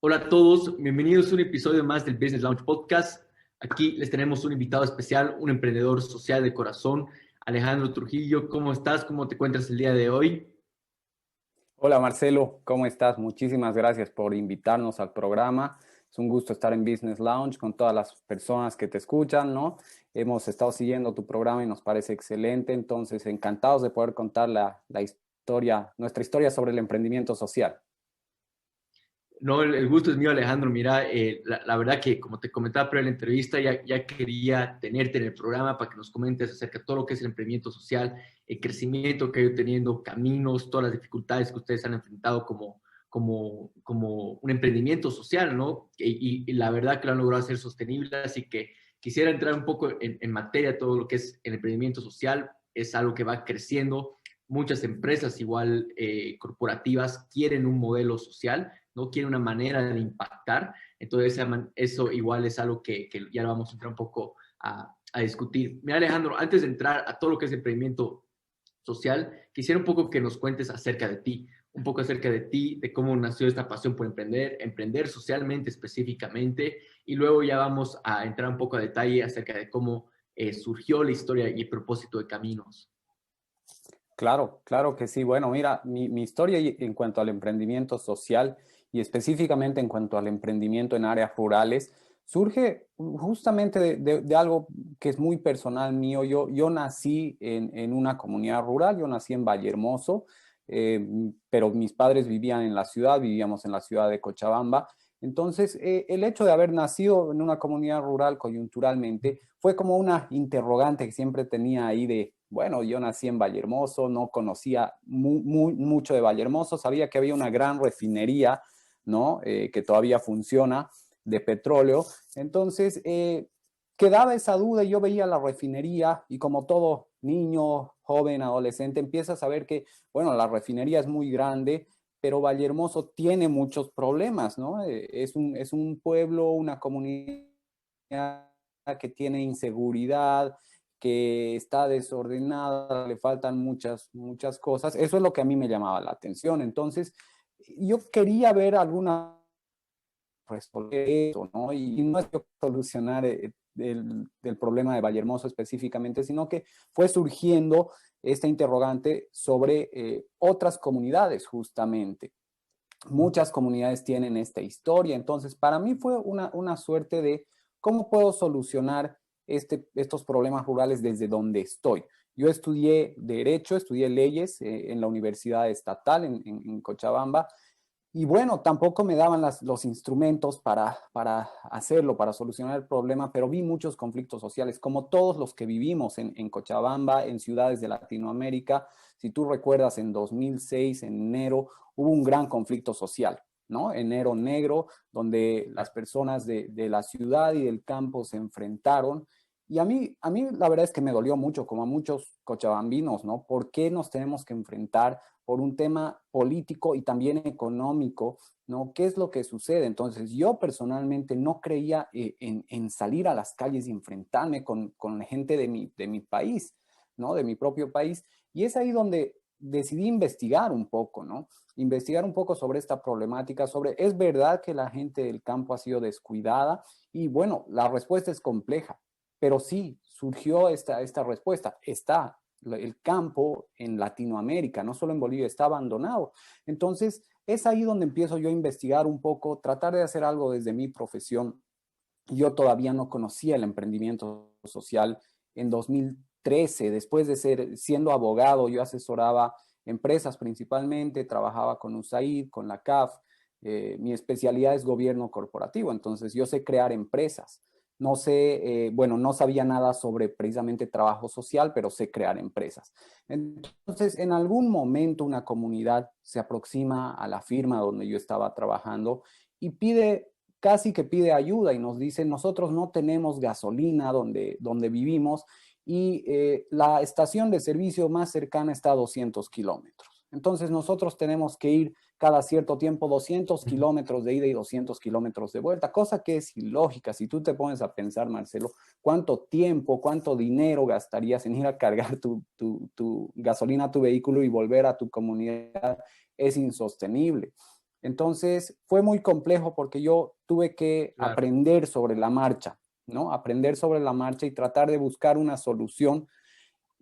Hola a todos, bienvenidos a un episodio más del Business Launch Podcast. Aquí les tenemos un invitado especial, un emprendedor social de corazón, Alejandro Trujillo. ¿Cómo estás? ¿Cómo te encuentras el día de hoy? Hola Marcelo, ¿cómo estás? Muchísimas gracias por invitarnos al programa. Es un gusto estar en Business Lounge con todas las personas que te escuchan, ¿no? Hemos estado siguiendo tu programa y nos parece excelente, entonces encantados de poder contar la historia, nuestra historia sobre el emprendimiento social. No, el gusto es mío, Alejandro. Mira, la verdad que como te comentaba pre la entrevista, ya quería tenerte en el programa para que nos comentes acerca de todo lo que es el emprendimiento social, el crecimiento que ha ido teniendo, caminos, todas las dificultades que ustedes han enfrentado como un emprendimiento social, ¿no? Y la verdad que lo han logrado hacer sostenible, así que quisiera entrar un poco en materia, todo lo que es el emprendimiento social, es algo que va creciendo. Muchas empresas, igual corporativas, quieren un modelo social, no quieren una manera de impactar. Entonces, eso igual es algo que ya lo vamos a entrar un poco a discutir. Mira, Alejandro, antes de entrar a todo lo que es emprendimiento social, quisiera un poco que nos cuentes acerca de ti, un poco acerca de ti, de cómo nació esta pasión por emprender socialmente específicamente, y luego ya vamos a entrar un poco a detalle acerca de cómo surgió la historia y el propósito de Caminos. Claro, claro que sí. Bueno, mira, mi historia en cuanto al emprendimiento social y específicamente en cuanto al emprendimiento en áreas rurales surge justamente de algo que es muy personal mío. Yo nací en una comunidad rural, yo nací en Vallehermoso, pero mis padres vivían en la ciudad, vivíamos en la ciudad de Cochabamba. Entonces, el hecho de haber nacido en una comunidad rural coyunturalmente fue como una interrogante que siempre tenía ahí de, bueno, yo nací en Vallehermoso, no conocía mucho de Vallehermoso, sabía que había una gran refinería, ¿no? Que todavía funciona de petróleo. Entonces, quedaba esa duda y yo veía la refinería y como todo niño, joven, adolescente, empieza a saber que, bueno, la refinería es muy grande, pero Vallehermoso tiene muchos problemas, ¿no? Es un pueblo, una comunidad que tiene inseguridad, que está desordenada, le faltan muchas cosas. Eso es lo que a mí me llamaba la atención. Entonces, yo quería ver alguna resolver eso, ¿no? Y no es yo solucionar el problema de Vallehermoso específicamente, sino que fue surgiendo esta interrogante sobre otras comunidades justamente. Muchas comunidades tienen esta historia, entonces para mí fue una suerte de cómo puedo solucionar estos problemas rurales desde donde estoy. Yo estudié Derecho, estudié Leyes en la Universidad Estatal en Cochabamba, y bueno, tampoco me daban los instrumentos para hacerlo, para solucionar el problema, pero vi muchos conflictos sociales, como todos los que vivimos en Cochabamba, en ciudades de Latinoamérica. Si tú recuerdas, en 2006, en enero, hubo un gran conflicto social, ¿no? Enero negro, donde las personas de la ciudad y del campo se enfrentaron. Y a mí la verdad es que me dolió mucho, como a muchos cochabambinos, ¿no? ¿Por qué nos tenemos que enfrentar por un tema político y también económico, ¿no? ¿Qué es lo que sucede? Entonces, yo personalmente no creía en salir a las calles y enfrentarme con gente de mi país, ¿no? De mi propio país. Y es ahí donde decidí investigar un poco, ¿no? Investigar un poco sobre esta problemática, sobre, ¿es verdad que la gente del campo ha sido descuidada? Y bueno, la respuesta es compleja, pero sí, surgió esta respuesta. Está el campo en Latinoamérica, no solo en Bolivia, está abandonado. Entonces, es ahí donde empiezo yo a investigar un poco, tratar de hacer algo desde mi profesión. Yo todavía no conocía el emprendimiento social. En 2013, después de siendo abogado, yo asesoraba empresas principalmente, trabajaba con USAID, con la CAF. Mi especialidad es gobierno corporativo, entonces yo sé crear empresas. No sé, bueno, no sabía nada sobre precisamente trabajo social, pero sé crear empresas. Entonces, en algún momento una comunidad se aproxima a la firma donde yo estaba trabajando y casi que pide ayuda y nos dice, nosotros no tenemos gasolina donde vivimos y la estación de servicio más cercana está a 200 kilómetros. Entonces nosotros tenemos que ir cada cierto tiempo 200 kilómetros de ida y 200 kilómetros de vuelta, cosa que es ilógica. Si tú te pones a pensar, Marcelo, cuánto tiempo, cuánto dinero gastarías en ir a cargar tu gasolina a tu vehículo y volver a tu comunidad, es insostenible. Entonces fue muy complejo porque yo tuve que Claro, aprender sobre la marcha, ¿no? Aprender sobre la marcha y tratar de buscar una solución.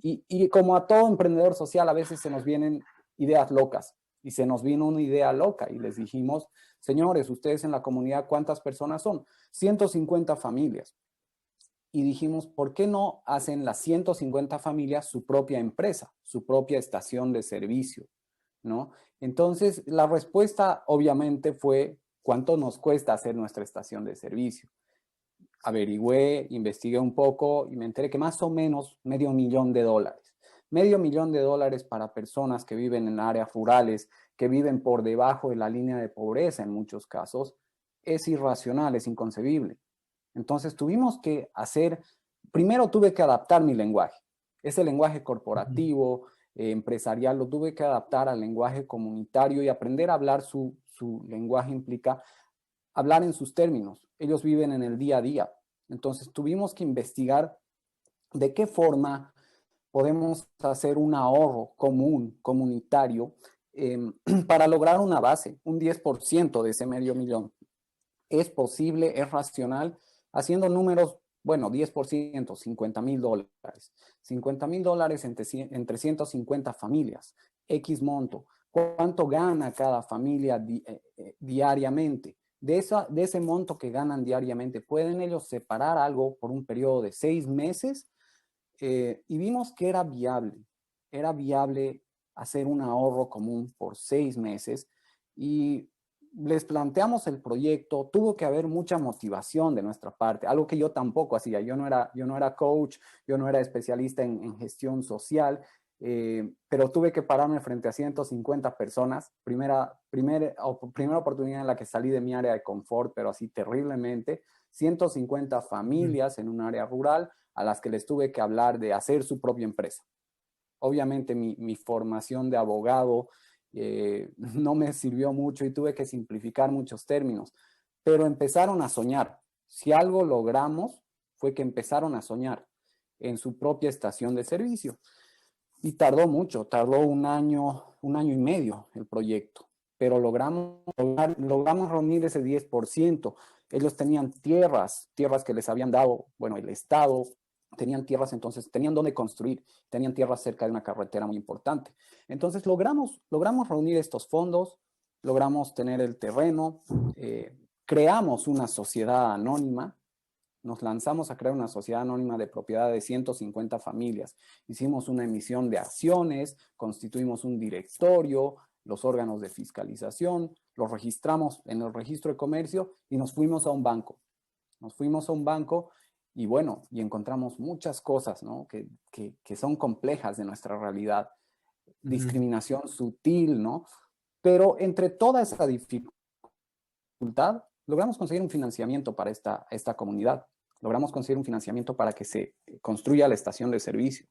Y como a todo emprendedor social, a veces se nos vienen ideas locas. Y se nos vino una idea loca y les dijimos, señores, ustedes en la comunidad, ¿cuántas personas son? 150 familias. Y dijimos, ¿por qué no hacen las 150 familias su propia empresa, su propia estación de servicio? ¿No? Entonces, la respuesta obviamente fue, ¿cuánto nos cuesta hacer nuestra estación de servicio? Averigüé, investigué un poco y me enteré que más o menos $500,000. $500,000 para personas que viven en áreas rurales, que viven por debajo de la línea de pobreza en muchos casos, es irracional, es inconcebible. Entonces tuvimos que hacer, primero tuve que adaptar mi lenguaje. Ese lenguaje corporativo, empresarial, lo tuve que adaptar al lenguaje comunitario y aprender a hablar su lenguaje implica hablar en sus términos. Ellos viven en el día a día. Entonces tuvimos que investigar de qué forma podemos hacer un ahorro común, comunitario, para lograr una base, un 10% de ese $500,000. Es posible, es racional, haciendo números, bueno, 10%, $50,000. $50,000 entre 150 familias, X monto. ¿Cuánto gana cada familia diariamente? De ese monto que ganan diariamente, ¿pueden ellos separar algo por un periodo de 6 meses? Y vimos que era viable hacer un ahorro común por 6 meses y les planteamos el proyecto. Tuvo que haber mucha motivación de nuestra parte, algo que yo tampoco hacía. Yo no era coach, yo no era especialista en gestión social, pero tuve que pararme frente a 150 personas. Primera oportunidad en la que salí de mi área de confort, pero así terriblemente. 150 familias en un área rural a las que les tuve que hablar de hacer su propia empresa. Obviamente mi formación de abogado no me sirvió mucho y tuve que simplificar muchos términos, pero empezaron a soñar. Si algo logramos fue que empezaron a soñar en su propia estación de servicio. Y tardó mucho, tardó un año y medio el proyecto, pero logramos reunir ese 10%. Ellos tenían tierras que les habían dado, bueno, el Estado, tenían tierras, entonces tenían donde construir, tenían tierras cerca de una carretera muy importante. Entonces logramos reunir estos fondos, logramos tener el terreno, creamos una sociedad anónima, nos lanzamos a crear una sociedad anónima de propiedad de 150 familias. Hicimos una emisión de acciones, constituimos un directorio, los órganos de fiscalización, los registramos en el registro de comercio y nos fuimos a un banco. Nos fuimos a un banco y bueno, y encontramos muchas cosas, ¿no? que son complejas de nuestra realidad. Discriminación sutil, ¿no? Pero entre toda esa dificultad, logramos conseguir un financiamiento para esta comunidad. Logramos conseguir un financiamiento para que se construya la estación de servicio.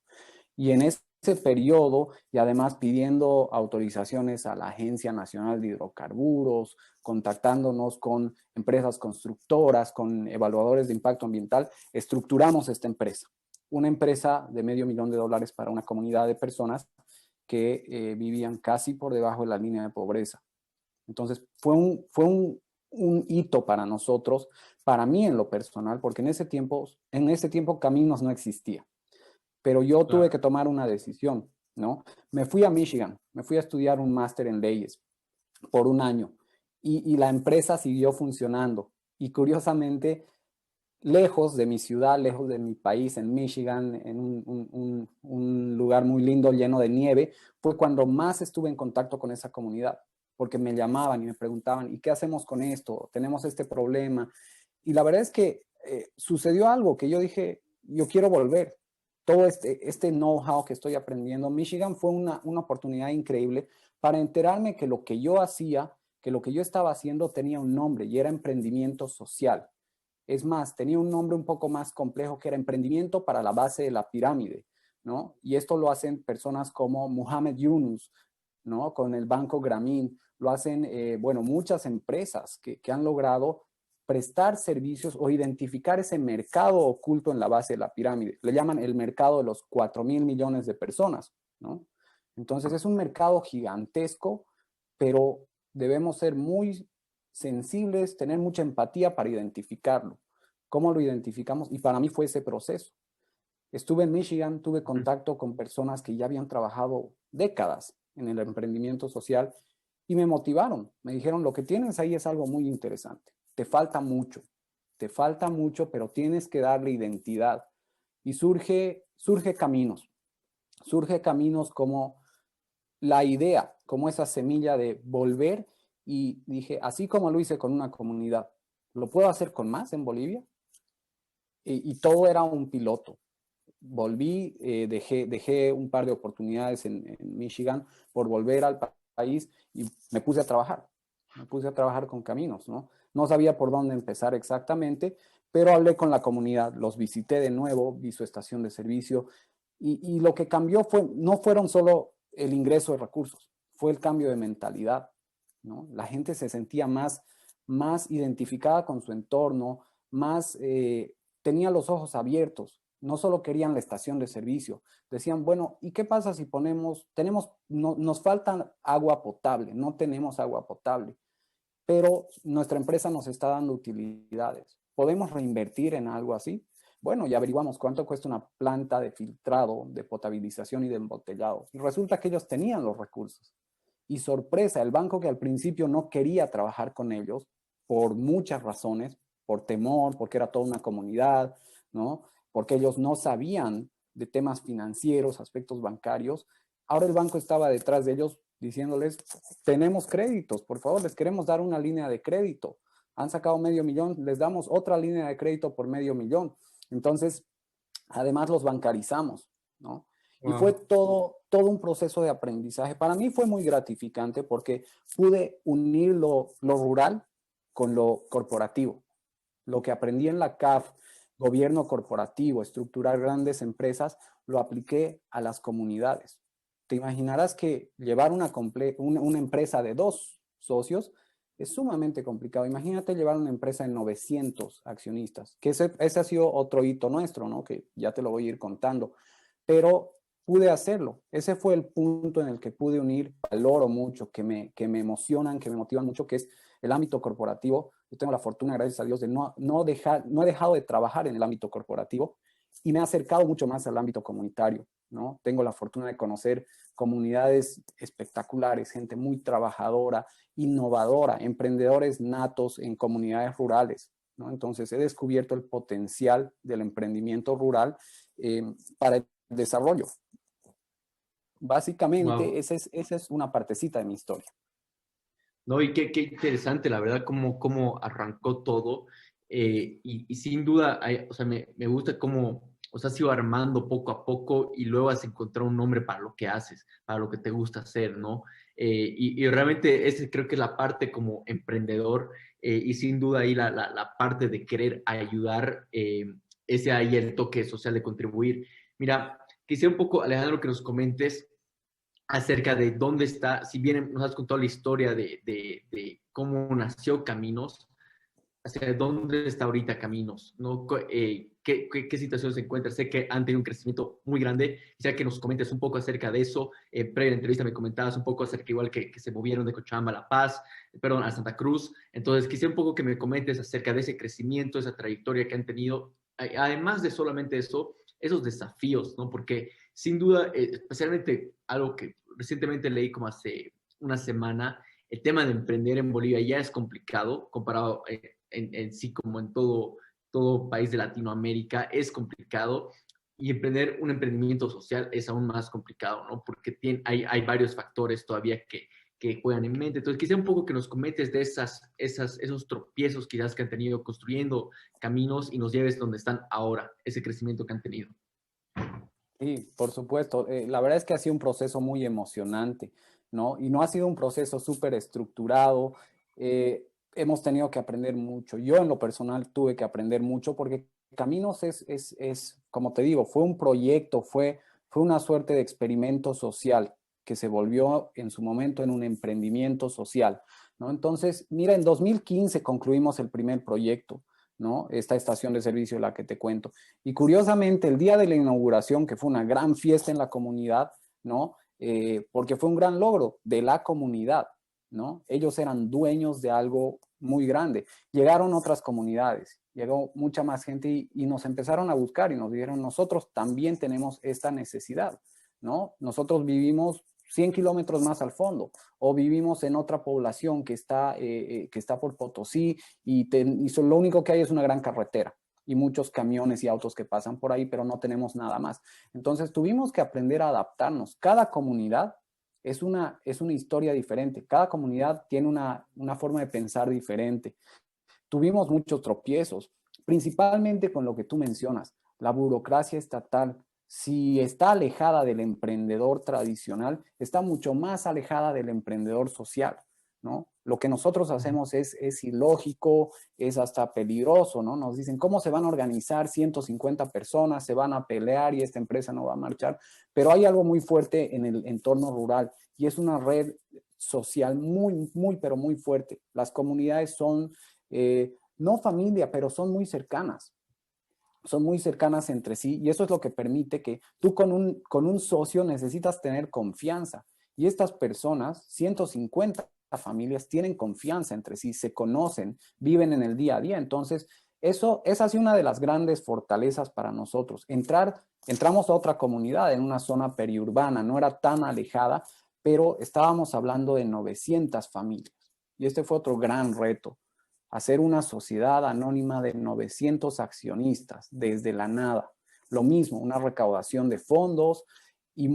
Y en ese periodo, y además pidiendo autorizaciones a la Agencia Nacional de Hidrocarburos, contactándonos con empresas constructoras, con evaluadores de impacto ambiental, estructuramos esta empresa. Una empresa de $500,000 para una comunidad de personas que vivían casi por debajo de la línea de pobreza. Entonces, fue un hito para nosotros, para mí en lo personal, porque en ese tiempo Caminos no existía, pero yo tuve que tomar una decisión, ¿no? Me fui a Michigan, me fui a estudiar un máster en leyes por un año y la empresa siguió funcionando y curiosamente lejos de mi ciudad, lejos de mi país, en Michigan, en un lugar muy lindo, lleno de nieve, fue cuando más estuve en contacto con esa comunidad, porque me llamaban y me preguntaban, ¿y qué hacemos con esto? Tenemos este problema. Y la verdad es que sucedió algo que yo dije, yo quiero volver. Todo este know-how que estoy aprendiendo, Michigan fue una oportunidad increíble para enterarme que lo que yo hacía, que lo que yo estaba haciendo tenía un nombre y era emprendimiento social. Es más, tenía un nombre un poco más complejo que era emprendimiento para la base de la pirámide, ¿no? Y esto lo hacen personas como Muhammad Yunus, ¿no? Con el Banco Grameen, lo hacen, bueno, muchas empresas que han logrado prestar servicios o identificar ese mercado oculto en la base de la pirámide. Le llaman el mercado de los 4,000 millones de personas, ¿no? Entonces es un mercado gigantesco, pero debemos ser muy sensibles, tener mucha empatía para identificarlo. ¿Cómo lo identificamos? Y para mí fue ese proceso. Estuve en Michigan, tuve contacto con personas que ya habían trabajado décadas en el emprendimiento social y me motivaron. Me dijeron, lo que tienes ahí es algo muy interesante. Te falta mucho, pero tienes que darle identidad. Y surge caminos. Surge caminos como la idea, como esa semilla de volver, y dije, así como lo hice con una comunidad, ¿lo puedo hacer con más en Bolivia? Y todo era un piloto. Volví, dejé un par de oportunidades en Michigan por volver al país y me puse a trabajar. Me puse a trabajar con caminos, ¿no? No sabía por dónde empezar exactamente, pero hablé con la comunidad, los visité de nuevo, vi su estación de servicio y lo que cambió no fueron solo el ingreso de recursos, fue el cambio de mentalidad, ¿no? La gente se sentía más identificada con su entorno, tenía los ojos abiertos, no solo querían la estación de servicio, decían, bueno, ¿y qué pasa si nos falta agua potable, no tenemos agua potable, pero nuestra empresa nos está dando utilidades? ¿Podemos reinvertir en algo así? Bueno, ya averiguamos cuánto cuesta una planta de filtrado, de potabilización y de embotellado. Y resulta que ellos tenían los recursos. Y sorpresa, el banco que al principio no quería trabajar con ellos, por muchas razones, por temor, porque era toda una comunidad, ¿no? Porque ellos no sabían de temas financieros, aspectos bancarios. Ahora el banco estaba detrás de ellos diciéndoles, tenemos créditos, por favor, les queremos dar una línea de crédito. Han sacado $500,000, les damos otra línea de crédito por $500,000. Entonces, además los bancarizamos, ¿no? Y fue Wow. todo un proceso de aprendizaje. Para mí fue muy gratificante porque pude unir lo rural con lo corporativo. Lo que aprendí en la CAF, gobierno corporativo, estructurar grandes empresas, lo apliqué a las comunidades. Te imaginarás que llevar una empresa de 2 socios es sumamente complicado. Imagínate llevar una empresa de 900 accionistas, que ese ha sido otro hito nuestro, ¿no? Que ya te lo voy a ir contando. Pero pude hacerlo. Ese fue el punto en el que pude unir, valoro mucho, que me emocionan, que me motivan mucho, que es el ámbito corporativo. Yo tengo la fortuna, gracias a Dios, de no he dejado de trabajar en el ámbito corporativo y me he acercado mucho más al ámbito comunitario, ¿no? Tengo la fortuna de conocer comunidades espectaculares, gente muy trabajadora, innovadora, emprendedores natos en comunidades rurales, ¿no? Entonces he descubierto el potencial del emprendimiento rural para el desarrollo. Básicamente, Wow. esa es una partecita de mi historia. No, y qué interesante, la verdad, cómo arrancó todo. Y sin duda, o sea, me gusta cómo, o sea, has ido armando poco a poco y luego has encontrado un nombre para lo que haces, para lo que te gusta hacer, ¿no? Y realmente ese creo que es la parte como emprendedor y sin duda ahí la parte de querer ayudar, ese ahí el toque social de contribuir. Mira, quisiera un poco, Alejandro, que nos comentes acerca de dónde está, si bien nos has contado la historia de cómo nació Caminos, hacia dónde está ahorita Caminos, ¿no? ¿Qué situación se encuentra? Sé que han tenido un crecimiento muy grande, quisiera que nos comentes un poco acerca de eso. Previa a la entrevista me comentabas un poco acerca igual que se movieron de Cochabamba a La Paz, perdón, a Santa Cruz. Entonces, quisiera un poco que me comentes acerca de ese crecimiento, esa trayectoria que han tenido, además de solamente eso, esos desafíos, ¿no? Porque sin duda, especialmente algo que recientemente leí como hace una semana, el tema de emprender en Bolivia ya es complicado comparado en sí como en todo país de Latinoamérica, es complicado. Y emprender un emprendimiento social es aún más complicado, ¿no? Porque hay varios factores todavía que juegan en mente. Entonces, quisiera un poco que nos comentes de esos tropiezos quizás que han tenido construyendo caminos y nos lleves donde están ahora, ese crecimiento que han tenido. Sí, por supuesto. La verdad es que ha sido un proceso muy emocionante, ¿no? Y no ha sido un proceso súper estructurado. Hemos tenido que aprender mucho. Yo en lo personal tuve que aprender mucho porque Caminos como te digo, fue un proyecto, fue una suerte de experimento social que se volvió en su momento en un emprendimiento social, ¿no? Entonces, mira, en 2015 concluimos el primer proyecto, ¿no? Esta estación de servicio, la que te cuento. Y curiosamente, el día de la inauguración, que fue una gran fiesta en la comunidad, ¿no? Porque fue un gran logro de la comunidad. ¿no? Ellos eran dueños de algo muy grande. Llegaron otras comunidades, llegó mucha más gente y nos empezaron a buscar y nos dijeron, nosotros también tenemos esta necesidad, ¿no? Nosotros vivimos 100 kilómetros más al fondo o vivimos en otra población que está por Potosí y lo único que hay es una gran carretera y muchos camiones y autos que pasan por ahí, pero no tenemos nada más. Entonces tuvimos que aprender a adaptarnos. Cada comunidad es una historia diferente. Cada comunidad tiene una forma de pensar diferente. Tuvimos muchos tropiezos, principalmente con lo que tú mencionas, la burocracia estatal. Si está alejada del emprendedor tradicional, está mucho más alejada del emprendedor social, ¿no? Lo que nosotros hacemos es ilógico, es hasta peligroso, ¿no? Nos dicen, ¿cómo se van a organizar 150 personas? Se van a pelear y esta empresa no va a marchar. Pero hay algo muy fuerte en el entorno rural y es una red social pero muy fuerte. Las comunidades son, no familia, pero son muy cercanas entre sí y eso es lo que permite que tú con un socio necesitas tener confianza y estas personas, 150 familias, tienen confianza entre sí, se conocen, viven en el día a día. Entonces, eso es así una de las grandes fortalezas para nosotros. Entramos a otra comunidad en una zona periurbana, no era tan alejada, pero estábamos hablando de 900 familias y este fue otro gran reto. Hacer una sociedad anónima de 900 accionistas desde la nada. Lo mismo, una recaudación de fondos y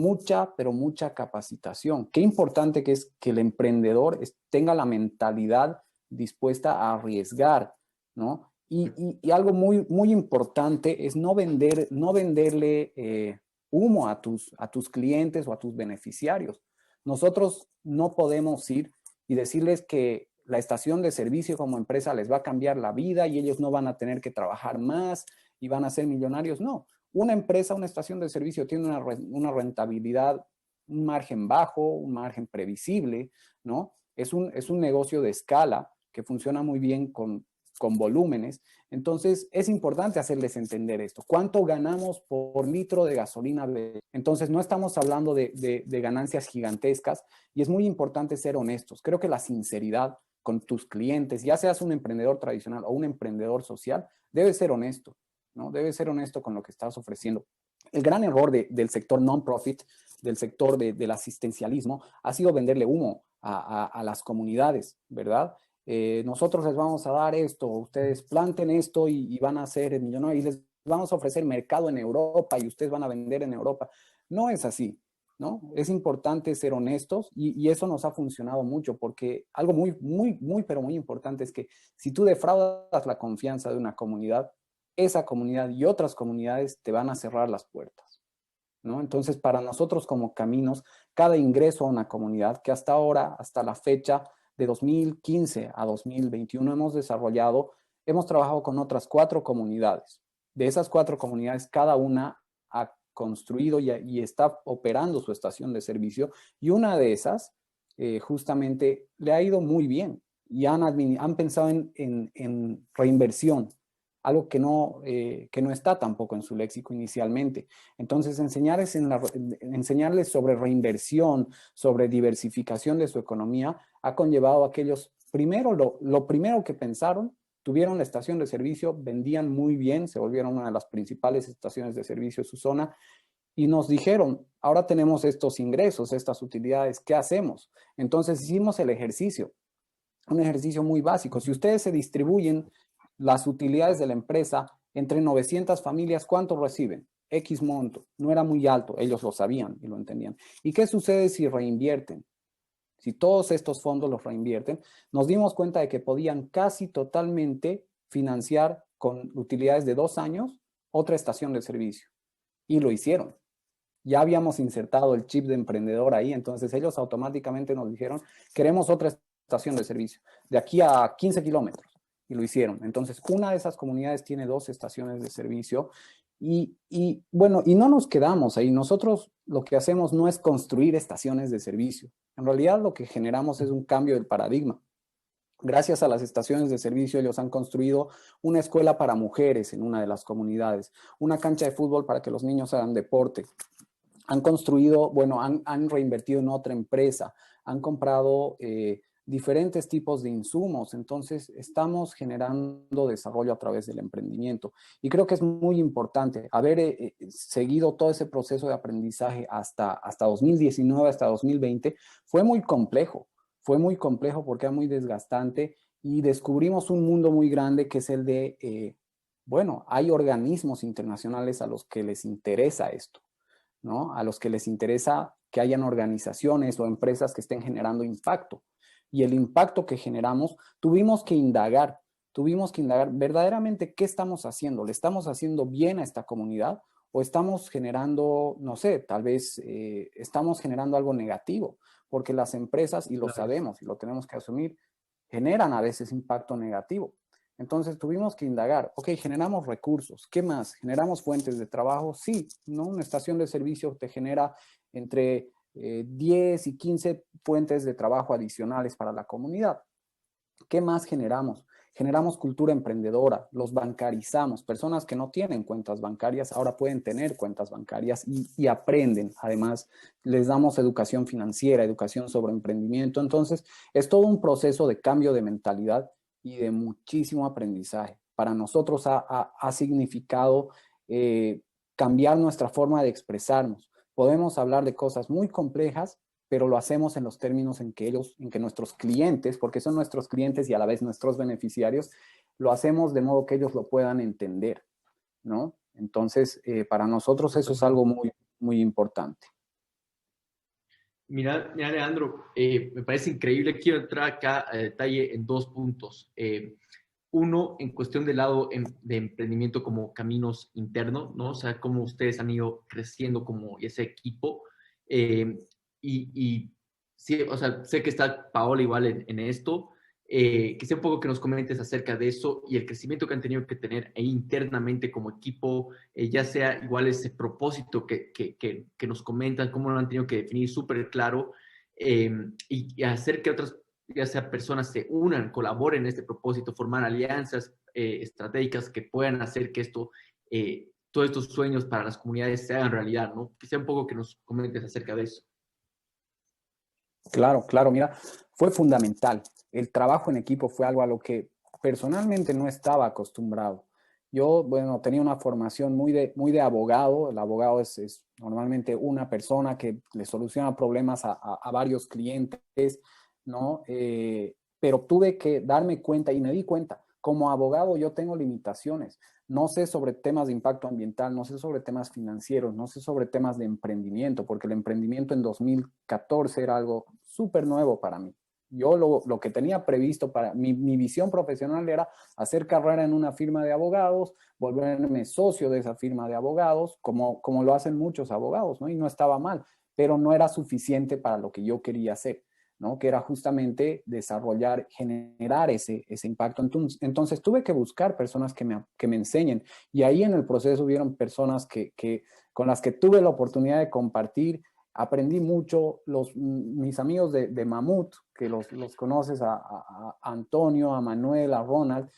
pero mucha capacitación. Qué importante que es que el emprendedor tenga la mentalidad dispuesta a arriesgar, ¿no? Y algo muy importante es no venderle humo a tus clientes o a tus beneficiarios. Nosotros no podemos ir y decirles que la estación de servicio como empresa les va a cambiar la vida y ellos no van a tener que trabajar más y van a ser millonarios. No, una empresa, una estación de servicio tiene una rentabilidad, un margen bajo, un margen previsible, ¿no? Es un negocio de escala que funciona muy bien con volúmenes. Entonces, es importante hacerles entender esto. ¿Cuánto ganamos por litro de gasolina? Entonces, no estamos hablando de ganancias gigantescas y es muy importante ser honestos. Creo que la sinceridad con tus clientes, ya seas un emprendedor tradicional o un emprendedor social, debe ser honesto, ¿no? Debe ser honesto con lo que estás ofreciendo. El gran error del sector non-profit, del sector del asistencialismo, ha sido venderle humo a las comunidades, ¿verdad? Nosotros les vamos a dar esto, ustedes planten esto y van a ser millonarios y les vamos a ofrecer mercado en Europa y ustedes van a vender en Europa. No es así, ¿no? Es importante ser honestos y eso nos ha funcionado mucho porque algo pero muy importante es que si tú defraudas la confianza de una comunidad, esa comunidad y otras comunidades te van a cerrar las puertas, ¿no? Entonces, para nosotros como Caminos, cada ingreso a una comunidad que hasta ahora, hasta la fecha de 2015 a 2021 hemos trabajado con otras 4 comunidades. De esas 4 comunidades, cada una ha construido y está operando su estación de servicio y una de esas justamente le ha ido muy bien y han pensado en reinversión, algo que no está tampoco en su léxico inicialmente. Entonces, enseñarles sobre reinversión, sobre diversificación de su economía, ha conllevado a que ellos, primero, lo primero que pensaron, tuvieron la estación de servicio, vendían muy bien, se volvieron una de las principales estaciones de servicio de su zona, y nos dijeron, ahora tenemos estos ingresos, estas utilidades, ¿qué hacemos? Entonces hicimos el ejercicio, un ejercicio muy básico. Si ustedes se distribuyen las utilidades de la empresa entre 900 familias, ¿cuánto reciben? X monto. No era muy alto, ellos lo sabían y lo entendían. ¿Y qué sucede si reinvierten? Si todos estos fondos los reinvierten, nos dimos cuenta de que podían casi totalmente financiar con utilidades de 2 años otra estación de servicio. Y lo hicieron. Ya habíamos insertado el chip de emprendedor ahí, entonces ellos automáticamente nos dijeron, queremos otra estación de servicio, de aquí a 15 kilómetros. Y lo hicieron. Entonces, una de esas comunidades tiene 2 estaciones de servicio bueno, y no nos quedamos ahí. Nosotros lo que hacemos no es construir estaciones de servicio. En realidad lo que generamos es un cambio del paradigma. Gracias a las estaciones de servicio, ellos han construido una escuela para mujeres en una de las comunidades, una cancha de fútbol para que los niños hagan deporte. Han construido, bueno, han reinvertido en otra empresa, han comprado diferentes tipos de insumos. Entonces, estamos generando desarrollo a través del emprendimiento. Y creo que es muy importante haber seguido todo ese proceso de aprendizaje hasta 2019, hasta 2020. Fue muy complejo porque era muy desgastante y descubrimos un mundo muy grande que es el de, bueno, hay organismos internacionales a los que les interesa esto, ¿no? A los que les interesa que hayan organizaciones o empresas que estén generando impacto. Y el impacto que generamos, tuvimos que indagar verdaderamente qué estamos haciendo. ¿Le estamos haciendo bien a esta comunidad o estamos generando, no sé, tal vez estamos generando algo negativo? Porque las empresas, y lo Claro. sabemos y lo tenemos que asumir, generan a veces impacto negativo. Entonces tuvimos que indagar, ok, generamos recursos, ¿qué más? ¿Generamos fuentes de trabajo? Sí, ¿no? Una estación de servicio te genera entre 10 y 15 fuentes de trabajo adicionales para la comunidad. ¿Qué más generamos? Generamos cultura emprendedora, los bancarizamos. Personas que no tienen cuentas bancarias ahora pueden tener cuentas bancarias y aprenden. Además, les damos educación financiera, educación sobre emprendimiento. Entonces, es todo un proceso de cambio de mentalidad y de muchísimo aprendizaje. Para nosotros ha significado cambiar nuestra forma de expresarnos. Podemos hablar de cosas muy complejas, pero lo hacemos en los términos en que nuestros clientes, porque son nuestros clientes y a la vez nuestros beneficiarios, lo hacemos de modo que ellos lo puedan entender, ¿no? Entonces, para nosotros eso es algo muy, muy importante. Mira, Alejandro, me parece increíble. Quiero entrar acá a detalle en dos puntos. Uno, en cuestión del lado de emprendimiento como caminos internos, ¿no? O sea, cómo ustedes han ido creciendo como ese equipo. Eh, y sí, o sea, sé que está Paola igual en esto. Que sea un poco que nos comentes acerca de eso y el crecimiento que han tenido que tener ahí internamente como equipo, ya sea igual ese propósito que nos comentan, cómo lo han tenido que definir súper claro, y hacer que otras, ya sea personas, se unan, colaboren en este propósito, formar alianzas estratégicas que puedan hacer que todos estos sueños para las comunidades se hagan realidad, ¿no? Que sea un poco que nos comentes acerca de eso. Claro, claro, mira, fue fundamental. El trabajo en equipo fue algo a lo que personalmente no estaba acostumbrado. Yo, bueno, tenía una formación muy de abogado. El abogado es normalmente una persona que le soluciona problemas a varios clientes, ¿no? Pero tuve que darme cuenta y me di cuenta, como abogado yo tengo limitaciones. No sé sobre temas de impacto ambiental, no sé sobre temas financieros, no sé sobre temas de emprendimiento, porque el emprendimiento en 2014 era algo súper nuevo para mí. Yo lo que tenía previsto para mi visión profesional era hacer carrera en una firma de abogados, volverme socio de esa firma de abogados, como lo hacen muchos abogados, ¿no? Y no estaba mal, pero no era suficiente para lo que yo quería hacer, ¿no? Que era justamente desarrollar, generar ese impacto. Entonces tuve que buscar personas que me enseñen y ahí en el proceso hubieron personas con las que tuve la oportunidad de compartir. Aprendí mucho. Mis amigos de Mamut, que los conoces, a Antonio, a Manuel, a Ronald,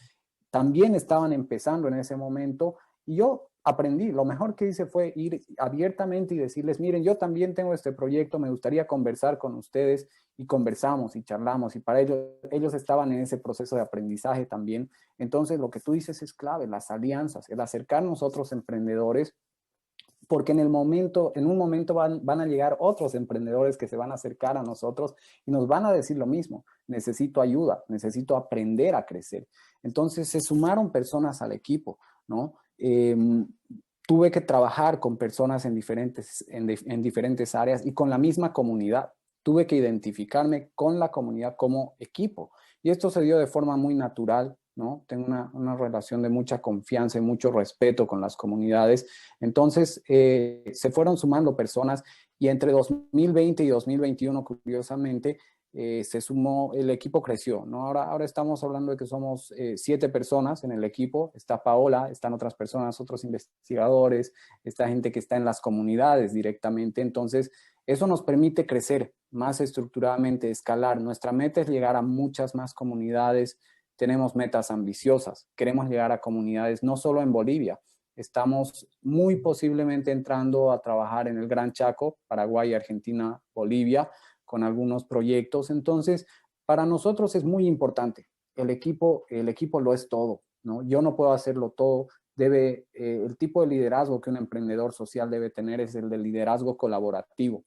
también estaban empezando en ese momento y yo aprendí. Lo mejor que hice fue ir abiertamente y decirles, miren, yo también tengo este proyecto, me gustaría conversar con ustedes, y conversamos y charlamos y para ellos estaban en ese proceso de aprendizaje también. Entonces, lo que tú dices es clave, las alianzas, el acercarnos a otros emprendedores, porque en un momento van a llegar otros emprendedores que se van a acercar a nosotros y nos van a decir lo mismo: necesito ayuda, necesito aprender a crecer. Entonces se sumaron personas al equipo, ¿no? Tuve que trabajar con personas en diferentes áreas y con la misma comunidad. Tuve que identificarme con la comunidad como equipo. Y esto se dio de forma muy natural, ¿no? Tengo una relación de mucha confianza y mucho respeto con las comunidades. Entonces, se fueron sumando personas y entre 2020 y 2021, curiosamente, se sumó, el equipo creció, ¿no? Ahora estamos hablando de que somos 7 personas en el equipo. Está Paola, están otras personas, otros investigadores, esta gente que está en las comunidades directamente. Entonces, eso nos permite crecer más estructuradamente, escalar. Nuestra meta es llegar a muchas más comunidades. Tenemos metas ambiciosas. Queremos llegar a comunidades no solo en Bolivia. Estamos muy posiblemente entrando a trabajar en el Gran Chaco, Paraguay, Argentina, Bolivia, con algunos proyectos. Entonces, para nosotros es muy importante. El equipo lo es todo, ¿no? Yo no puedo hacerlo todo. El tipo de liderazgo que un emprendedor social debe tener es el de liderazgo colaborativo.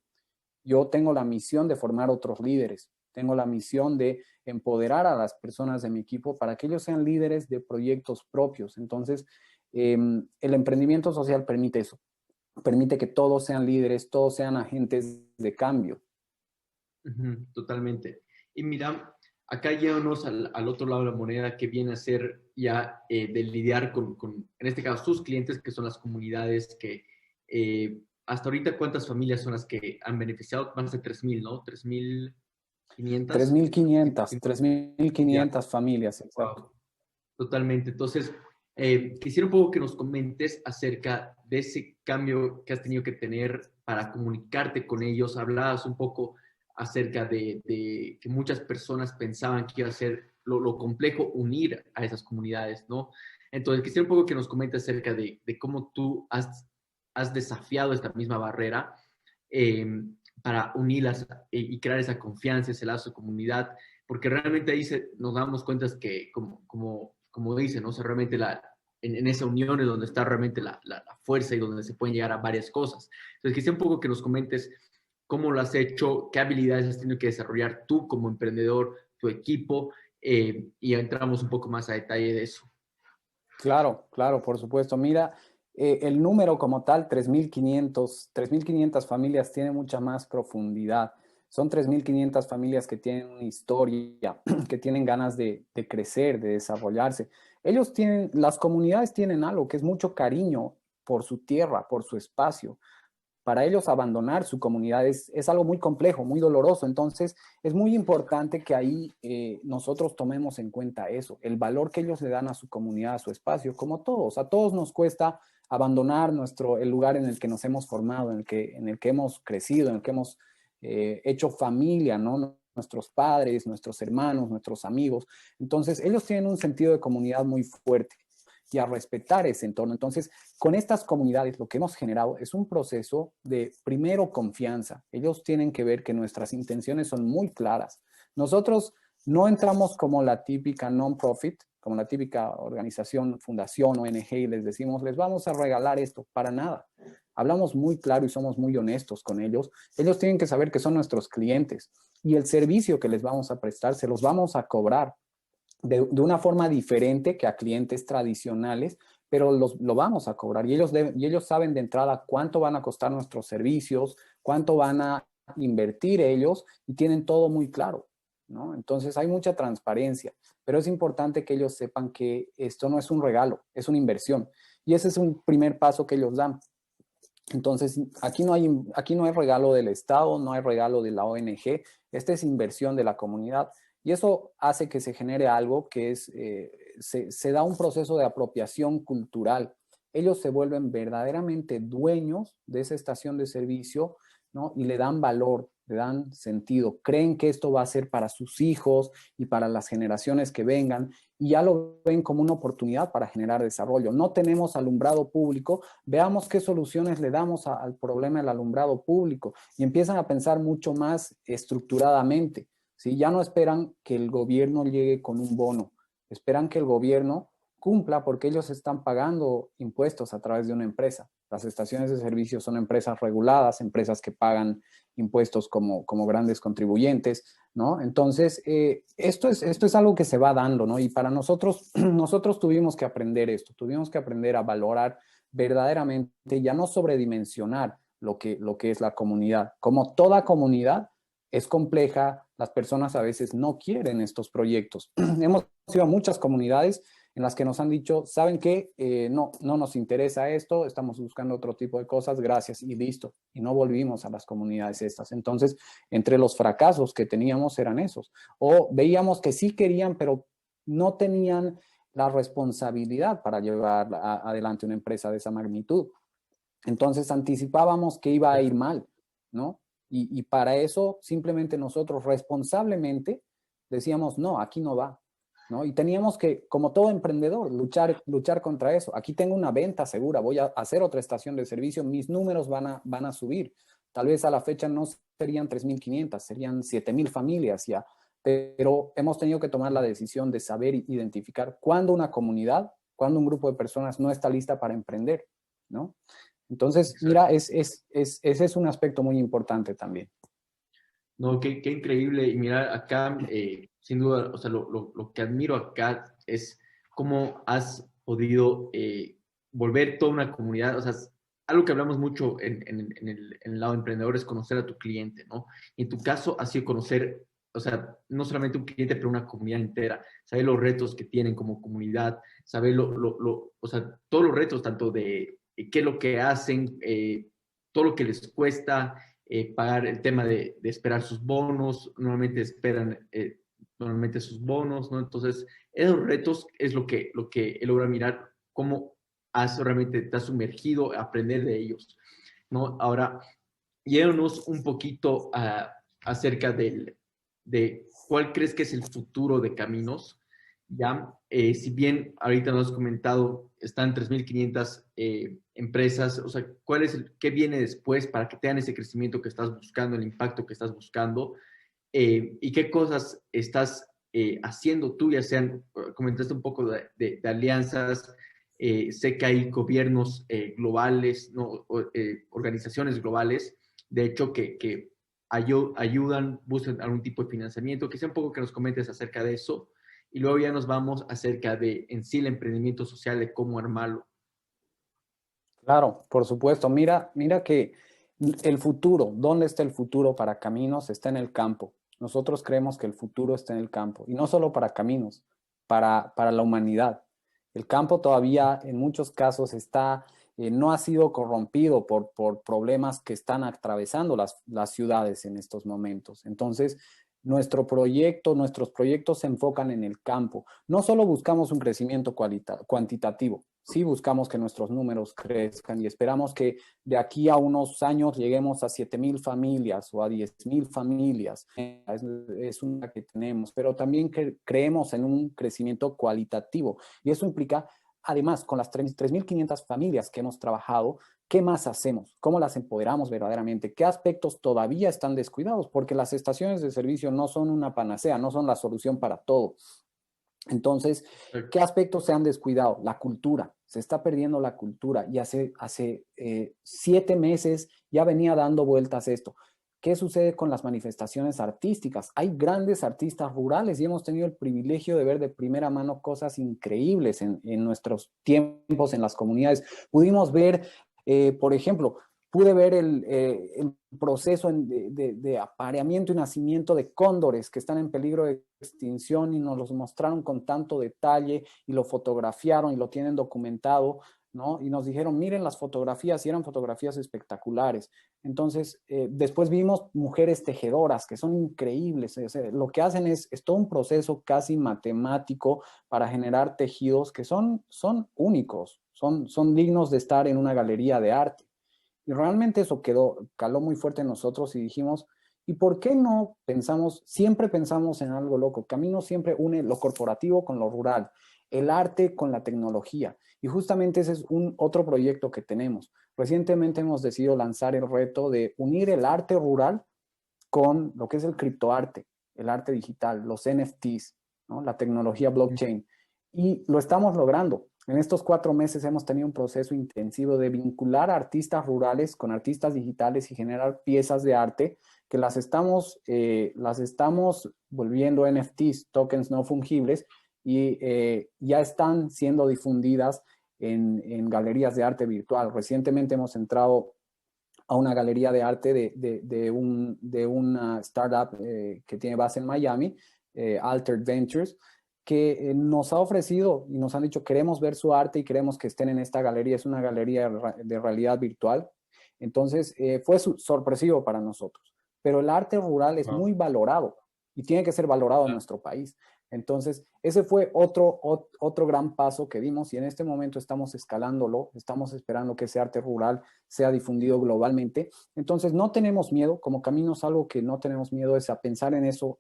Yo tengo la misión de formar otros líderes. Tengo la misión de empoderar a las personas de mi equipo para que ellos sean líderes de proyectos propios. Entonces, el emprendimiento social permite eso. Permite que todos sean líderes, todos sean agentes de cambio. Totalmente. Y mira, acá llegamos al otro lado de la moneda que viene a ser ya de lidiar en este caso, sus clientes, que son las comunidades que hasta ahorita, ¿cuántas familias son las que han beneficiado? Más de 3.000, ¿no? 3.500. 3.500 familias, exacto. Wow, totalmente. Entonces, quisiera un poco que nos comentes acerca de ese cambio que has tenido que tener para comunicarte con ellos. Hablabas un poco acerca de que muchas personas pensaban que iba a ser lo complejo unir a esas comunidades, ¿no? Entonces, quisiera un poco que nos comentes acerca de cómo tú has desafiado esta misma barrera para unirlas y crear esa confianza, ese lazo de comunidad, porque realmente ahí nos damos cuenta que, como dicen, ¿no? O sea, realmente en esa unión es donde está realmente la fuerza y donde se pueden llegar a varias cosas. Entonces, quisiera un poco que nos comentes cómo lo has hecho, qué habilidades has tenido que desarrollar tú como emprendedor, tu equipo, y entramos un poco más a detalle de eso. Claro, claro, por supuesto. Mira, el número como tal, 3.500 familias, tiene mucha más profundidad. Son 3.500 familias que tienen una historia, que tienen ganas de crecer, de desarrollarse. Las comunidades tienen algo que es mucho cariño por su tierra, por su espacio. Para ellos abandonar su comunidad es algo muy complejo, muy doloroso. Entonces, es muy importante que ahí nosotros tomemos en cuenta eso, el valor que ellos le dan a su comunidad, a su espacio, como todos. A todos nos cuesta abandonar el lugar en el que nos hemos formado, en el que hemos crecido, en el que hemos hecho familia, ¿no? Nuestros padres, nuestros hermanos, nuestros amigos. Entonces, ellos tienen un sentido de comunidad muy fuerte y a respetar ese entorno. Entonces, con estas comunidades lo que hemos generado es un proceso de, primero, confianza. Ellos tienen que ver que nuestras intenciones son muy claras. Nosotros no entramos como la típica non-profit, como la típica organización, fundación, ONG, y les decimos, les vamos a regalar esto, para nada. Hablamos muy claro y somos muy honestos con ellos. Ellos tienen que saber que son nuestros clientes y el servicio que les vamos a prestar se los vamos a cobrar de una forma diferente que a clientes tradicionales, pero lo vamos a cobrar y ellos saben de entrada cuánto van a costar nuestros servicios, cuánto van a invertir ellos y tienen todo muy claro, ¿no? Entonces hay mucha transparencia, pero es importante que ellos sepan que esto no es un regalo, es una inversión y ese es un primer paso que ellos dan. Entonces, aquí no hay regalo del Estado, no hay regalo de la ONG, esta es inversión de la comunidad. Y eso hace que se genere algo que se da un proceso de apropiación cultural. Ellos se vuelven verdaderamente dueños de esa estación de servicio, ¿no? Y le dan valor, le dan sentido. Creen que esto va a ser para sus hijos y para las generaciones que vengan y ya lo ven como una oportunidad para generar desarrollo. No tenemos alumbrado público, veamos qué soluciones le damos al problema del alumbrado público y empiezan a pensar mucho más estructuradamente. ¿Sí? Ya no esperan que el gobierno llegue con un bono, esperan que el gobierno cumpla porque ellos están pagando impuestos a través de una empresa. Las estaciones de servicio son empresas reguladas, empresas que pagan impuestos como grandes contribuyentes, ¿no? Entonces, esto es algo que se va dando, ¿no? Y para nosotros tuvimos que aprender esto, tuvimos que aprender a valorar verdaderamente, ya no sobredimensionar lo que es la comunidad. Como toda comunidad, es compleja, las personas a veces no quieren estos proyectos. Hemos ido a muchas comunidades en las que nos han dicho, ¿saben qué? No nos interesa esto, estamos buscando otro tipo de cosas, gracias, y listo. Y no volvimos a las comunidades estas. Entonces, entre los fracasos que teníamos eran esos. O veíamos que sí querían, pero no tenían la responsabilidad para llevar adelante una empresa de esa magnitud. Entonces, anticipábamos que iba a ir mal, ¿no? Y para eso simplemente nosotros responsablemente decíamos, no, aquí no va, ¿no? Y teníamos que, como todo emprendedor, luchar contra eso. Aquí tengo una venta segura, voy a hacer otra estación de servicio, mis números van a subir. Tal vez a la fecha no serían 3.500, serían 7.000 familias ya, pero hemos tenido que tomar la decisión de saber identificar cuándo una comunidad, cuándo un grupo de personas no está lista para emprender, ¿no? Entonces, mira, ese es un aspecto muy importante también. No, qué increíble. Y mira, acá, sin duda, o sea, lo que admiro acá es cómo has podido volver toda una comunidad. O sea, algo que hablamos mucho en el lado emprendedor es conocer a tu cliente, ¿no? Y en tu caso ha sido conocer, o sea, no solamente un cliente, pero una comunidad entera. Saber los retos que tienen como comunidad, saber o sea, todos los retos, tanto de qué es lo que hacen, todo lo que les cuesta pagar el tema de esperar sus bonos, normalmente esperan normalmente sus bonos, ¿no? Entonces, esos retos es lo que he logrado mirar, cómo has realmente te has sumergido a aprender de ellos, ¿no? Ahora, llévanos un poquito acerca de cuál crees que es el futuro de Caminos, ¿ya? Si bien ahorita nos has comentado, están 3.500 empresas, o sea, ¿qué viene después para que tengan ese crecimiento que estás buscando, el impacto que estás buscando? ¿Y qué cosas estás haciendo tú? Ya sean, comentaste un poco de alianzas, sé que hay gobiernos globales, ¿no? Organizaciones globales, de hecho, que ayudan, buscan algún tipo de financiamiento, que sea un poco que nos comentes acerca de eso, y luego ya nos vamos acerca de en sí el emprendimiento social, de cómo armarlo. Claro, por supuesto. Mira que el futuro, ¿dónde está el futuro para Caminos? Está en el campo. Nosotros creemos que el futuro está en el campo, y no solo para Caminos, para la humanidad. El campo todavía en muchos casos no ha sido corrompido por problemas que están atravesando las ciudades en estos momentos. Entonces, nuestros proyectos se enfocan en el campo. No solo buscamos un crecimiento cuantitativo, sí buscamos que nuestros números crezcan y esperamos que de aquí a unos años lleguemos a 7,000 familias o a 10,000 familias. Es una que tenemos, pero también creemos en un crecimiento cualitativo, y eso implica, además, con las 3.500 familias que hemos trabajado, ¿qué más hacemos? ¿Cómo las empoderamos verdaderamente? ¿Qué aspectos todavía están descuidados? Porque las estaciones de servicio no son una panacea, no son la solución para todo. Entonces, ¿qué aspectos se han descuidado? La cultura. Se está perdiendo la cultura, y hace 7 meses ya venía dando vueltas esto. ¿Qué sucede con las manifestaciones artísticas? Hay grandes artistas rurales y hemos tenido el privilegio de ver de primera mano cosas increíbles en nuestros tiempos en las comunidades. Pudimos ver, por ejemplo, pude ver el proceso de apareamiento y nacimiento de cóndores que están en peligro de extinción, y nos los mostraron con tanto detalle y lo fotografiaron y lo tienen documentado, ¿no? Y nos dijeron, miren las fotografías, y eran fotografías espectaculares. Entonces, después vimos mujeres tejedoras que son increíbles. O sea, lo que hacen es todo un proceso casi matemático para generar tejidos que son únicos, son dignos de estar en una galería de arte. Y realmente eso caló muy fuerte en nosotros, y dijimos, ¿y por qué no siempre pensamos en algo loco? Camino siempre une lo corporativo con lo rural, el arte con la tecnología. Y justamente ese es otro proyecto que tenemos. Recientemente hemos decidido lanzar el reto de unir el arte rural con lo que es el criptoarte, el arte digital, los NFTs, ¿no? La tecnología blockchain. Y lo estamos logrando. En estos 4 meses hemos tenido un proceso intensivo de vincular a artistas rurales con artistas digitales y generar piezas de arte que las estamos volviendo NFTs, tokens no fungibles, y ya están siendo difundidas en galerías de arte virtual. Recientemente hemos entrado a una galería de arte de una startup que tiene base en Miami, Altered Ventures, que nos ha ofrecido y nos han dicho, queremos ver su arte y queremos que estén en esta galería. Es una galería de realidad virtual. Entonces, fue sorpresivo para nosotros. Pero el arte rural es muy valorado y tiene que ser valorado en nuestro país. Entonces, ese fue otro gran paso que dimos, y en este momento estamos escalándolo, estamos esperando que ese arte rural sea difundido globalmente. Entonces, no tenemos miedo, como Caminos, algo que no tenemos miedo es a pensar en eso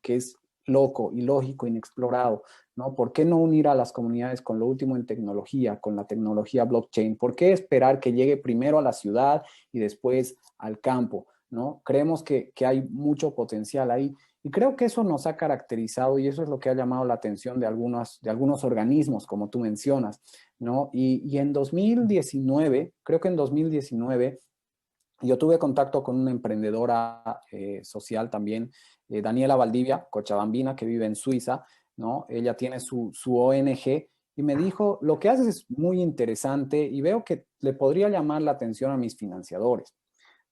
que es loco, ilógico, inexplorado, ¿no? ¿Por qué no unir a las comunidades con lo último en tecnología, con la tecnología blockchain? ¿Por qué esperar que llegue primero a la ciudad y después al campo, ¿no? Creemos que hay mucho potencial ahí. Y creo que eso nos ha caracterizado y eso es lo que ha llamado la atención de algunos organismos, como tú mencionas, ¿no? Y en 2019, creo que en 2019, yo tuve contacto con una emprendedora social también, Daniela Valdivia, cochabambina, que vive en Suiza, ¿no? Ella tiene su ONG y me dijo, lo que haces es muy interesante y veo que le podría llamar la atención a mis financiadores,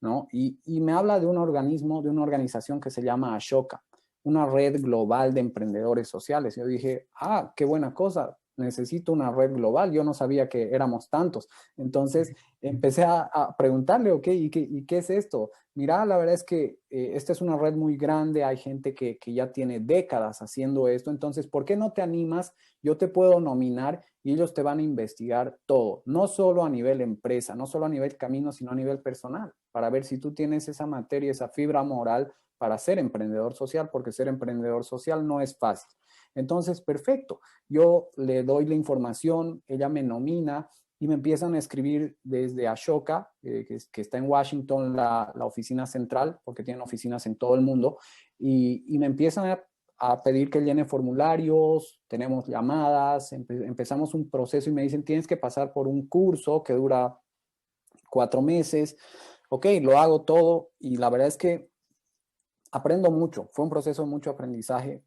¿no? Y me habla de un organismo, de una organización que se llama Ashoka, una red global de emprendedores sociales. Yo dije, ah, qué buena cosa, necesito una red global. Yo no sabía que éramos tantos. Entonces empecé a preguntarle, ok, ¿y qué es esto? Mira, la verdad es que esta es una red muy grande, hay gente que ya tiene décadas haciendo esto, entonces, ¿por qué no te animas? Yo te puedo nominar y ellos te van a investigar todo, no solo a nivel empresa, no solo a nivel camino, sino a nivel personal, para ver si tú tienes esa materia, esa fibra moral para ser emprendedor social, porque ser emprendedor social no es fácil. Entonces, perfecto, yo le doy la información, ella me nomina y me empiezan a escribir desde Ashoka, que está en Washington, la oficina central, porque tienen oficinas en todo el mundo, y me empiezan a pedir que llene formularios, tenemos llamadas, empezamos un proceso y me dicen, tienes que pasar por un curso que dura 4 meses. Ok, lo hago todo y la verdad es que aprendo mucho, fue un proceso de mucho aprendizaje.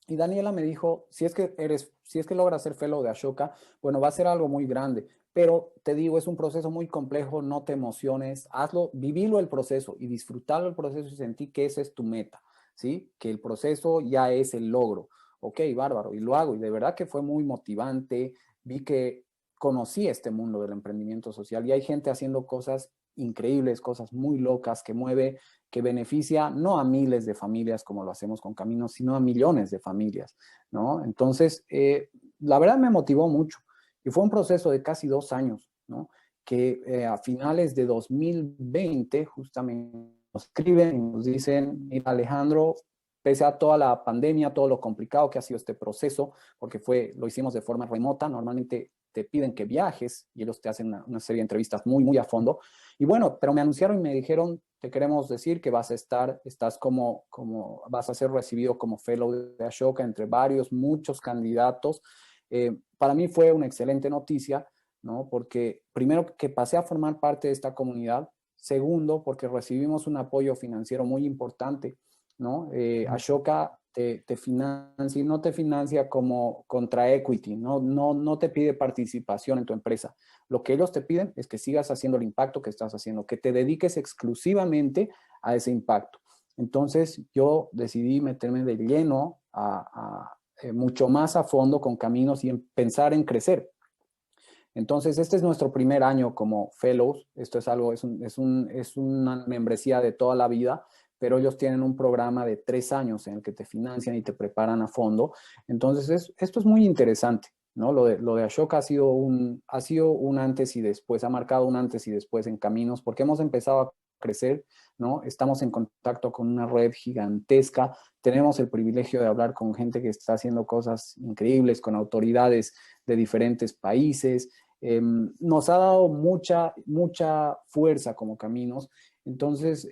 Y Daniela me dijo, si es que logras ser fellow de Ashoka, bueno, va a ser algo muy grande, pero te digo, es un proceso muy complejo, no te emociones, hazlo, vivilo el proceso y disfrutarlo el proceso y sentir que esa es tu meta, ¿sí? Que el proceso ya es el logro. Ok, bárbaro, y lo hago, y de verdad que fue muy motivante, vi que conocí este mundo del emprendimiento social y hay gente haciendo cosas increíbles, cosas muy locas que beneficia no a miles de familias como lo hacemos con Caminos, sino a millones de familias, ¿no? Entonces, la verdad me motivó mucho y fue un proceso de casi 2 años, ¿no? Que a finales de 2020 justamente nos escriben y nos dicen, mira Alejandro, pese a toda la pandemia, todo lo complicado que ha sido este proceso, porque lo hicimos de forma remota, normalmente te piden que viajes y ellos te hacen una serie de entrevistas muy, muy a fondo. Y bueno, pero me anunciaron y me dijeron, te queremos decir que vas a ser recibido como fellow de Ashoka entre muchos candidatos. Para mí fue una excelente noticia, ¿no? Porque primero que pasé a formar parte de esta comunidad, segundo porque recibimos un apoyo financiero muy importante, ¿no? Ashoka te financia, no te financia como contra equity, no te pide participación en tu empresa. Lo que ellos te piden es que sigas haciendo el impacto que estás haciendo, que te dediques exclusivamente a ese impacto. Entonces yo decidí meterme de lleno mucho más a fondo con Caminos y pensar en crecer. Entonces, este es nuestro primer año como fellows. Esto es algo, es una membresía de toda la vida, pero ellos tienen un programa de 3 años en el que te financian y te preparan a fondo. Entonces, esto es muy interesante, ¿no? Lo de Ashoka ha sido un antes y después, ha marcado un antes y después en Caminos, porque hemos empezado a crecer, ¿no? Estamos en contacto con una red gigantesca, tenemos el privilegio de hablar con gente que está haciendo cosas increíbles, con autoridades de diferentes países. Nos ha dado mucha fuerza como Caminos, entonces,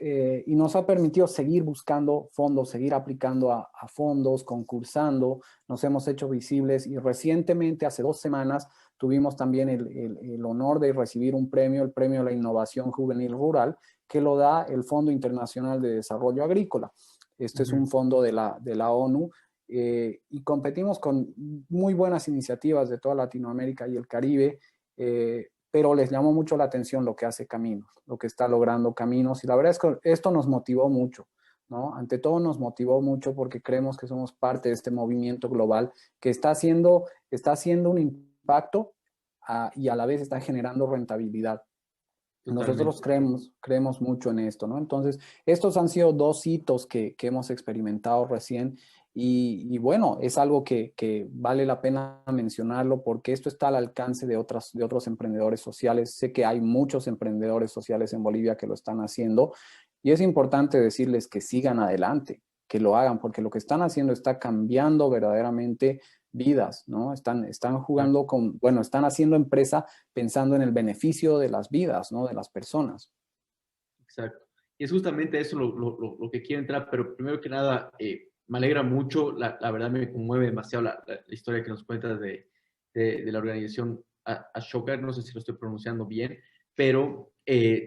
y nos ha permitido seguir buscando fondos, seguir aplicando a fondos, concursando, nos hemos hecho visibles y recientemente, hace 2 semanas, tuvimos también el honor de recibir un premio, el Premio a la Innovación Juvenil Rural, que lo da el Fondo Internacional de Desarrollo Agrícola. Este es un fondo de la ONU y competimos con muy buenas iniciativas de toda Latinoamérica y el Caribe, pero les llamó mucho la atención lo que hace Caminos, lo que está logrando Caminos, y la verdad es que esto nos motivó mucho, ¿no? Ante todo nos motivó mucho porque creemos que somos parte de este movimiento global que está haciendo un impacto y a la vez está generando rentabilidad. Nosotros Totalmente. creemos mucho en esto, ¿no? Entonces, estos han sido 2 hitos que hemos experimentado recién y bueno, es algo que vale la pena mencionarlo porque esto está al alcance de otros emprendedores sociales. Sé que hay muchos emprendedores sociales en Bolivia que lo están haciendo y es importante decirles que sigan adelante, que lo hagan, porque lo que están haciendo está cambiando verdaderamente vidas, ¿no? Están jugando bueno, están haciendo empresa pensando en el beneficio de las vidas, ¿no? De las personas. Exacto. Y es justamente eso lo que quiero entrar, pero primero que nada, me alegra mucho, la verdad me conmueve demasiado la historia que nos cuentas de la organización Ashoka, no sé si lo estoy pronunciando bien, pero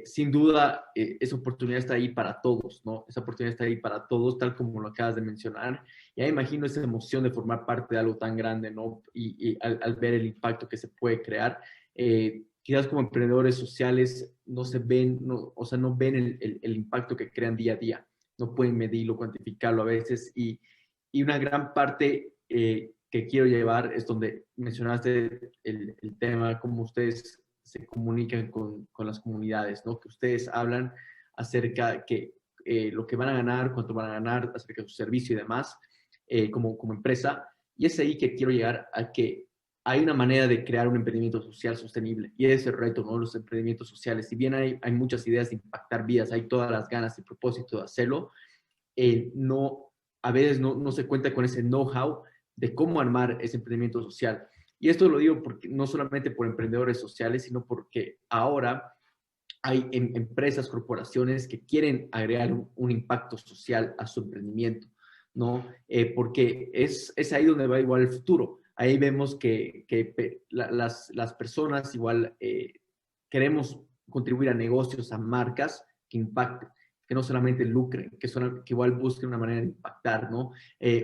sin duda esa oportunidad está ahí para todos, ¿no? Esa oportunidad está ahí para todos, tal como lo acabas de mencionar. Ya imagino esa emoción de formar parte de algo tan grande, ¿no? Y al ver el impacto que se puede crear. Quizás como emprendedores sociales no se ven, no, o sea, no ven el impacto que crean día a día, no pueden medirlo, cuantificarlo a veces y una gran parte que quiero llevar es donde mencionaste el tema, cómo ustedes se comunican con las comunidades, ¿no? Que ustedes hablan acerca que lo que van a ganar, cuánto van a ganar, acerca de su servicio y demás, como empresa. Y es ahí que quiero llegar a que hay una manera de crear un emprendimiento social sostenible y ese es el reto, ¿no? Los emprendimientos sociales. Si bien hay muchas ideas de impactar vidas, hay todas las ganas y propósito de hacerlo, no, a veces no se cuenta con ese know-how de cómo armar ese emprendimiento social. Y esto lo digo porque, no solamente por emprendedores sociales, sino porque ahora hay empresas, corporaciones que quieren agregar un impacto social a su emprendimiento, ¿no? Porque es ahí donde va igual el futuro. Ahí vemos que las personas igual queremos contribuir a negocios, a marcas que impacten, que no solamente lucren, que igual busquen una manera de impactar, ¿no?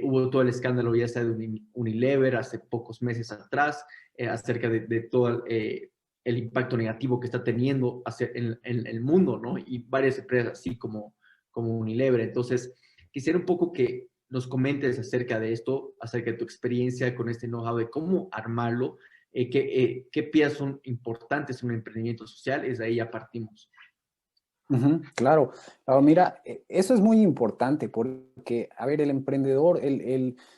Hubo todo el escándalo ya sea de Unilever hace pocos meses atrás, acerca de todo el impacto negativo que está teniendo en el mundo, ¿no? Y varias empresas así como Unilever. Entonces, quisiera un poco que nos comentes acerca de esto, acerca de tu experiencia con este know-how de cómo armarlo, qué piezas son importantes en un emprendimiento social, es de ahí ya partimos. Claro, claro, mira, eso es muy importante porque, a ver, el emprendedor,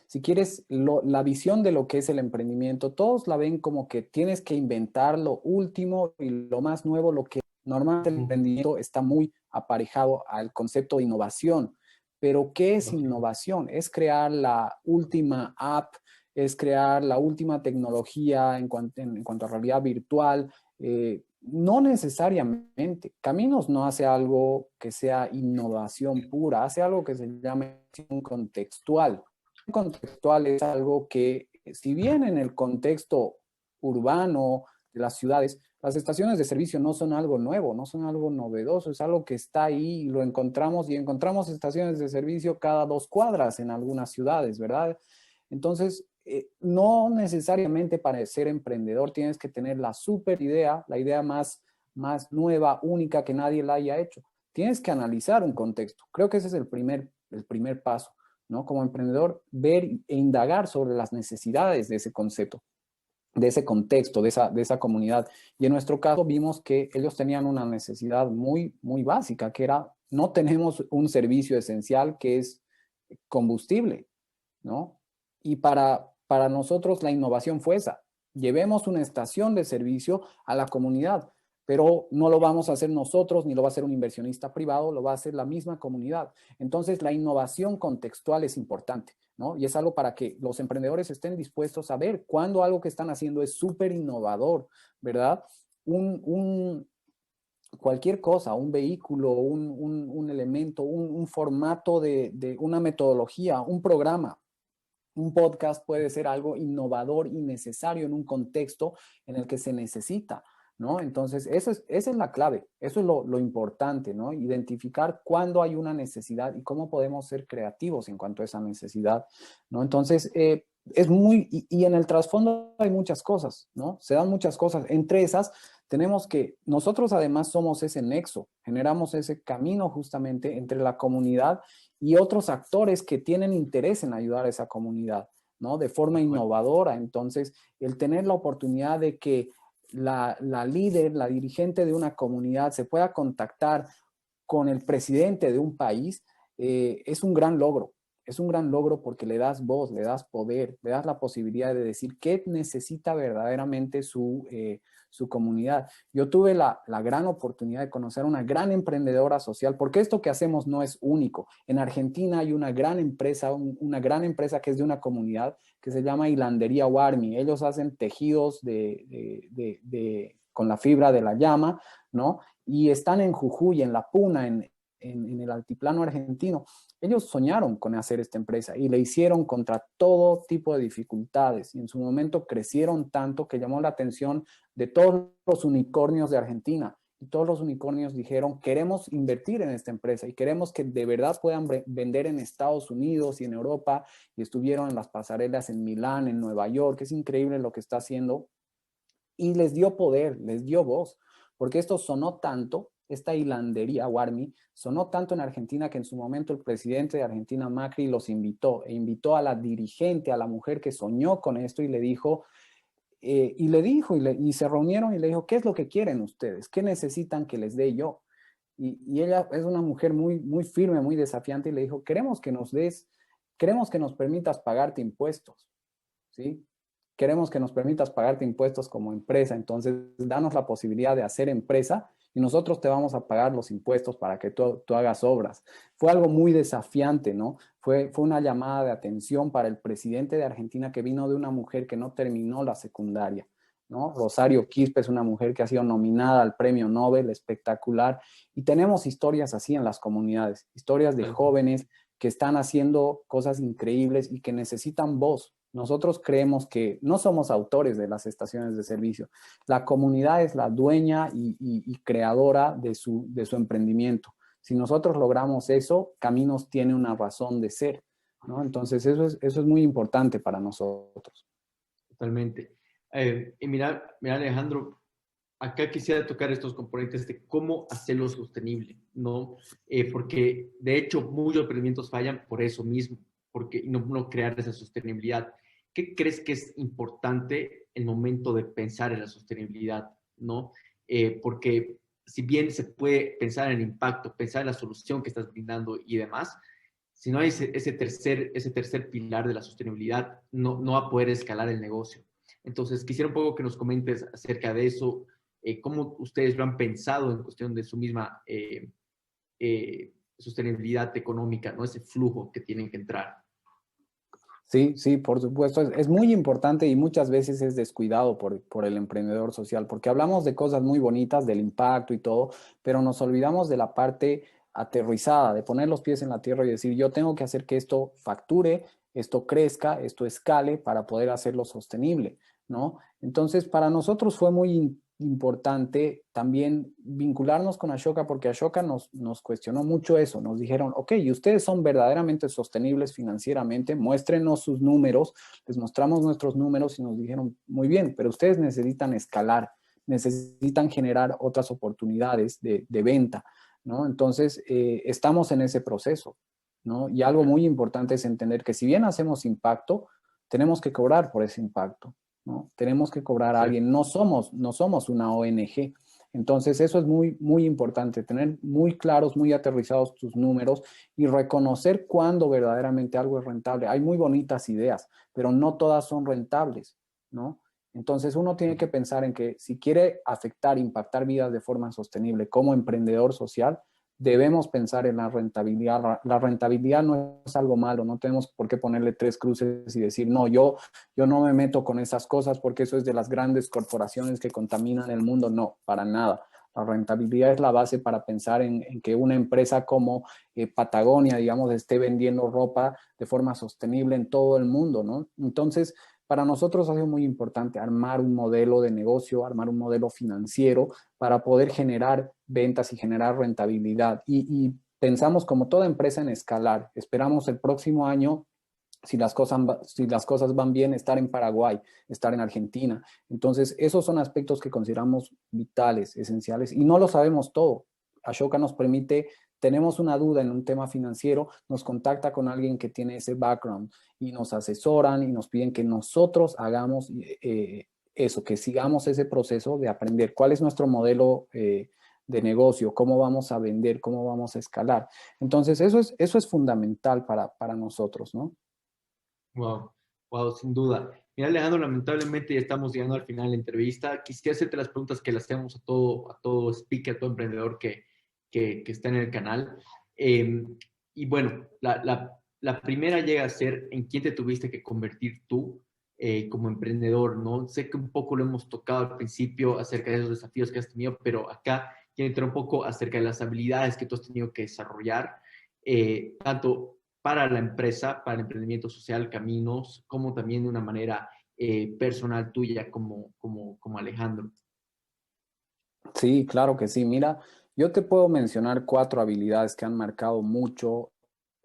si quieres, la visión de lo que es el emprendimiento, todos la ven como que tienes que inventar lo último y lo más nuevo, lo que normalmente el emprendimiento está muy aparejado al concepto de innovación. Pero, ¿qué es innovación? Es crear la última app, es crear la última tecnología en cuanto a realidad virtual. No necesariamente. Caminos no hace algo que sea innovación pura, hace algo que se llama contextual. Contextual es algo que, si bien en el contexto urbano de las ciudades, las estaciones de servicio no son algo nuevo, no son algo novedoso, es algo que está ahí y lo encontramos, y encontramos estaciones de servicio cada 2 cuadras en algunas ciudades, ¿verdad? Entonces, no necesariamente para ser emprendedor tienes que tener la super idea, la idea más nueva, única, que nadie la haya hecho. Tienes que analizar un contexto. Creo que ese es el primer paso, ¿no? Como emprendedor, ver e indagar sobre las necesidades de ese concepto, de ese contexto, de esa comunidad. Y en nuestro caso vimos que ellos tenían una necesidad muy, muy básica, que era, no tenemos un servicio esencial que es combustible, ¿no? Y para nosotros la innovación fue esa. Llevemos una estación de servicio a la comunidad, pero no lo vamos a hacer nosotros, ni lo va a hacer un inversionista privado, lo va a hacer la misma comunidad. Entonces, la innovación contextual es importante, ¿no? Y es algo para que los emprendedores estén dispuestos a ver cuándo algo que están haciendo es súper innovador, ¿verdad? Cualquier cosa, un vehículo, un elemento, un formato de una metodología, un programa, un podcast puede ser algo innovador y necesario en un contexto en el que se necesita, ¿no? Entonces, esa es la clave, eso es lo importante, ¿no? Identificar cuándo hay una necesidad y cómo podemos ser creativos en cuanto a esa necesidad, ¿no? Entonces, y en el trasfondo hay muchas cosas, ¿no? Se dan muchas cosas. Entre esas, tenemos que, nosotros además somos ese nexo, generamos ese camino justamente entre la comunidad y otros actores que tienen interés en ayudar a esa comunidad, ¿no? De forma innovadora. Entonces, el tener la oportunidad de que la líder, la dirigente de una comunidad se pueda contactar con el presidente de un país, es un gran logro. Es un gran logro porque le das voz, le das poder, le das la posibilidad de decir qué necesita verdaderamente su comunidad. Yo tuve la gran oportunidad de conocer a una gran emprendedora social, porque esto que hacemos no es único. En Argentina hay una gran empresa, que es de una comunidad que se llama Hilandería Warmi. Ellos hacen tejidos con la fibra de la llama, ¿no? Y están en Jujuy, en La Puna, en el altiplano argentino, ellos soñaron con hacer esta empresa y le hicieron contra todo tipo de dificultades y en su momento crecieron tanto que llamó la atención de todos los unicornios de Argentina. Y todos los unicornios dijeron, queremos invertir en esta empresa y queremos que de verdad puedan vender en Estados Unidos y en Europa. Y estuvieron en las pasarelas en Milán, en Nueva York. Es increíble lo que está haciendo. Y les dio poder, les dio voz. Porque esto sonó tanto, esta hilandería, Warmi, sonó tanto en Argentina que en su momento el presidente de Argentina, Macri, los invitó. E invitó a la dirigente, a la mujer que soñó con esto y le dijo, y se reunieron y le dijo, ¿qué es lo que quieren ustedes? ¿Qué necesitan que les dé yo? Y ella es una mujer muy, muy firme, muy desafiante y le dijo, queremos que nos permitas pagarte impuestos, ¿sí? Queremos que nos permitas pagarte impuestos como empresa, entonces danos la posibilidad de hacer empresa y nosotros te vamos a pagar los impuestos para que tú hagas obras. Fue algo muy desafiante, ¿no? Fue una llamada de atención para el presidente de Argentina que vino de una mujer que no terminó la secundaria, ¿no? Rosario Quispe es una mujer que ha sido nominada al Premio Nobel, espectacular. Y tenemos historias así en las comunidades, historias de jóvenes que están haciendo cosas increíbles y que necesitan voz. Nosotros creemos que no somos autores de las estaciones de servicio. La comunidad es la dueña y creadora de su emprendimiento. Si nosotros logramos eso, Caminos tiene una razón de ser, ¿no? Entonces eso es muy importante para nosotros. Totalmente. Y mira, Alejandro, acá quisiera tocar estos componentes de cómo hacerlo sostenible, ¿no? Porque de hecho muchos emprendimientos fallan por eso mismo, porque no crear esa sostenibilidad. ¿Qué crees que es importante el momento de pensar en la sostenibilidad, ¿no? Porque si bien se puede pensar en el impacto, pensar en la solución que estás brindando y demás, si no hay ese tercer pilar de la sostenibilidad, no va a poder escalar el negocio. Entonces, quisiera un poco que nos comentes acerca de eso, cómo ustedes lo han pensado en cuestión de su misma sostenibilidad económica, ¿no? Ese flujo que tienen que entrar. Sí, sí, por supuesto. Es muy importante y muchas veces es descuidado por el emprendedor social, porque hablamos de cosas muy bonitas, del impacto y todo, pero nos olvidamos de la parte aterrizada, de poner los pies en la tierra y decir, yo tengo que hacer que esto facture, esto crezca, esto escale para poder hacerlo sostenible, ¿no? Entonces, para nosotros fue muy importante también vincularnos con Ashoka porque Ashoka nos cuestionó mucho eso. Nos dijeron, ok, ¿y ustedes son verdaderamente sostenibles financieramente? Muéstrenos sus números. Les mostramos nuestros números y nos dijeron, muy bien, pero ustedes necesitan escalar, necesitan generar otras oportunidades de venta, ¿no? Entonces, estamos en ese proceso, ¿no? Y algo muy importante es entender que si bien hacemos impacto, tenemos que cobrar por ese impacto, ¿no? Tenemos que cobrar a alguien, no somos una ONG. Entonces, eso es muy, muy importante, tener muy claros, muy aterrizados tus números y reconocer cuándo verdaderamente algo es rentable. Hay muy bonitas ideas, pero no todas son rentables, ¿no? Entonces, uno tiene que pensar en que si quiere afectar, impactar vidas de forma sostenible como emprendedor social, debemos pensar en la rentabilidad. La rentabilidad no es algo malo, no tenemos por qué ponerle tres cruces y decir, no, yo no me meto con esas cosas porque eso es de las grandes corporaciones que contaminan el mundo. No, para nada. La rentabilidad es la base para pensar en que una empresa como Patagonia, digamos, esté vendiendo ropa de forma sostenible en todo el mundo, ¿no? Entonces, para nosotros ha sido muy importante armar un modelo de negocio, armar un modelo financiero para poder generar ventas y generar rentabilidad. Y pensamos como toda empresa en escalar. Esperamos el próximo año si las cosas van bien, estar en Paraguay, estar en Argentina. Entonces, esos son aspectos que consideramos vitales, esenciales, y no lo sabemos todo. Ashoka nos permite, tenemos una duda en un tema financiero, nos contacta con alguien que tiene ese background y nos asesoran y nos piden que nosotros hagamos eso, que sigamos ese proceso de aprender cuál es nuestro modelo de negocio, cómo vamos a vender, cómo vamos a escalar. Entonces, eso es fundamental para nosotros, ¿no? Wow, wow, sin duda. Mira, Alejandro, lamentablemente ya estamos llegando al final de la entrevista. Quisiera hacerte las preguntas que le hacemos a todo speaker, a todo emprendedor que está en el canal. Eh, y bueno, la primera llega a ser en quién te tuviste que convertir tú como emprendedor, ¿no? Sé que un poco lo hemos tocado al principio acerca de esos desafíos que has tenido, pero acá quiero entrar un poco acerca de las habilidades que tú has tenido que desarrollar, tanto para la empresa, para el emprendimiento social, Caminos, como también de una manera personal tuya como Alejandro. Sí, claro que sí. Mira, yo te puedo mencionar cuatro habilidades que han marcado mucho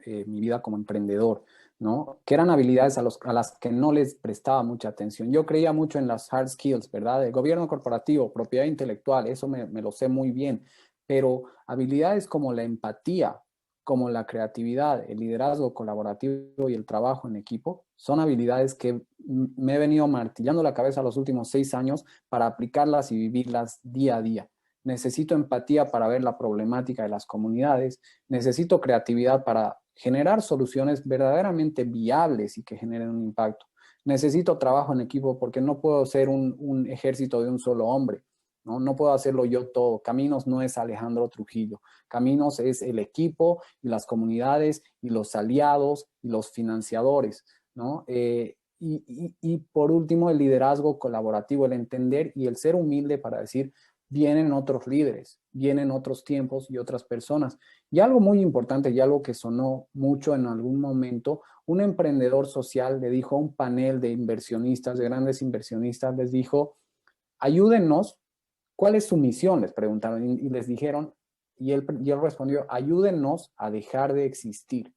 mi vida como emprendedor, ¿no? Que eran habilidades a las que no les prestaba mucha atención. Yo creía mucho en las hard skills, ¿verdad? El gobierno corporativo, propiedad intelectual, eso me lo sé muy bien, pero habilidades como la empatía, como la creatividad, el liderazgo colaborativo y el trabajo en equipo, son habilidades que me he venido martillando la cabeza los últimos 6 años para aplicarlas y vivirlas día a día. Necesito empatía para ver la problemática de las comunidades, necesito creatividad para generar soluciones verdaderamente viables y que generen un impacto. Necesito trabajo en equipo porque no puedo ser un ejército de un solo hombre, ¿no? No puedo hacerlo yo todo. Caminos no es Alejandro Trujillo. Caminos es el equipo y las comunidades y los aliados y los financiadores, ¿no? Y por último, el liderazgo colaborativo, el entender y el ser humilde para decir, vienen otros líderes, vienen otros tiempos y otras personas. Y algo muy importante y algo que sonó mucho en algún momento, un emprendedor social le dijo a un panel de inversionistas, de grandes inversionistas, les dijo, ayúdennos, ¿cuál es su misión? Les preguntaron y les dijeron, y él respondió, ayúdennos a dejar de existir.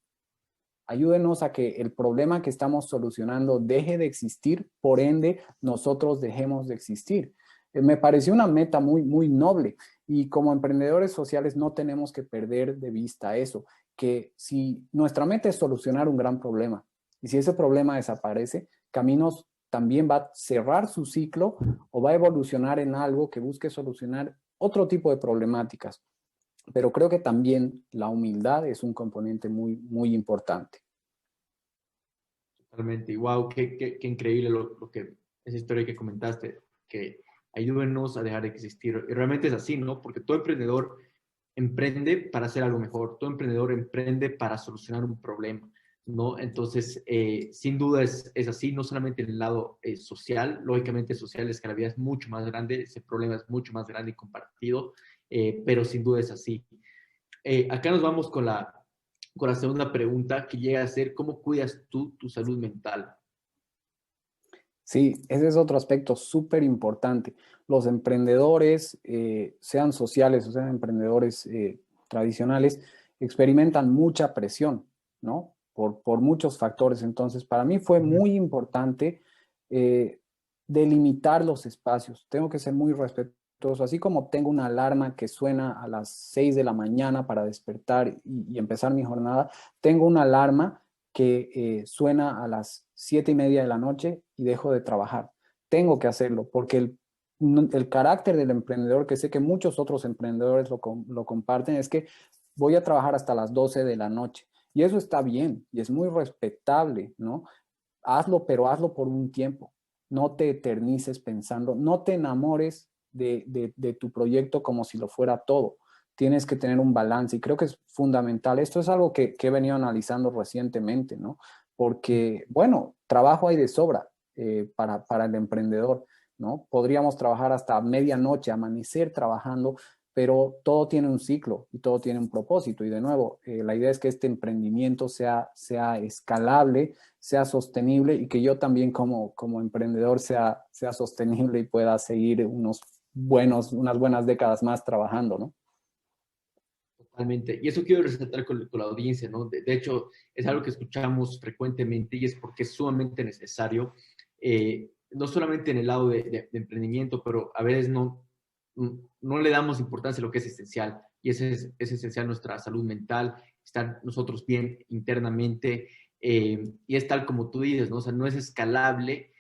Ayúdenos a que el problema que estamos solucionando deje de existir, por ende, nosotros dejemos de existir. Me pareció una meta muy, muy noble y como emprendedores sociales no tenemos que perder de vista eso, que si nuestra meta es solucionar un gran problema y si ese problema desaparece, Caminos también va a cerrar su ciclo o va a evolucionar en algo que busque solucionar otro tipo de problemáticas. Pero creo que también la humildad es un componente muy, muy importante. Totalmente. Y wow, qué increíble lo que, esa historia que comentaste, que ayúdenos a dejar de existir. Y realmente es así, ¿no? Porque todo emprendedor emprende para hacer algo mejor, todo emprendedor emprende para solucionar un problema, ¿no? Entonces, sin duda es así, no solamente en el lado social, lógicamente social es que la vida es mucho más grande, ese problema es mucho más grande y compartido, pero sin duda es así. Acá nos vamos con la segunda pregunta que llega a ser, ¿cómo cuidas tú tu salud mental? Sí, ese es otro aspecto súper importante. Los emprendedores, sean sociales o sean emprendedores tradicionales, experimentan mucha presión, ¿no? Por muchos factores. Entonces, para mí fue muy importante eh, delimitar los espacios. Tengo que ser muy respetuoso. Así como tengo una alarma que suena a las 6 de la mañana para despertar y empezar mi jornada, tengo una alarma que suena a las 7:30 de la noche y dejo de trabajar. Tengo que hacerlo porque el carácter del emprendedor, que sé que muchos otros emprendedores lo comparten, es que voy a trabajar hasta las 12 de la noche. Y eso está bien y es muy respetable, ¿no? Hazlo, pero hazlo por un tiempo. No te eternices pensando, no te enamores de tu proyecto como si lo fuera todo. Tienes que tener un balance y creo que es fundamental. Esto es algo que he venido analizando recientemente, ¿no? Porque, bueno, trabajo hay de sobra para el emprendedor, ¿no? Podríamos trabajar hasta medianoche, amanecer trabajando, pero todo tiene un ciclo y todo tiene un propósito. Y de nuevo, la idea es que este emprendimiento sea escalable, sea sostenible y que yo también como emprendedor sea sostenible y pueda seguir unas buenas décadas más trabajando, ¿no? Totalmente. Y eso quiero resaltar con la audiencia, ¿no? De hecho, es algo que escuchamos frecuentemente y es porque es sumamente necesario, no solamente en el lado de emprendimiento, pero a veces no le damos importancia a lo que es esencial. Y es esencial nuestra salud mental, estar nosotros bien internamente. Y es tal como tú dices, ¿no? O sea, no es escalable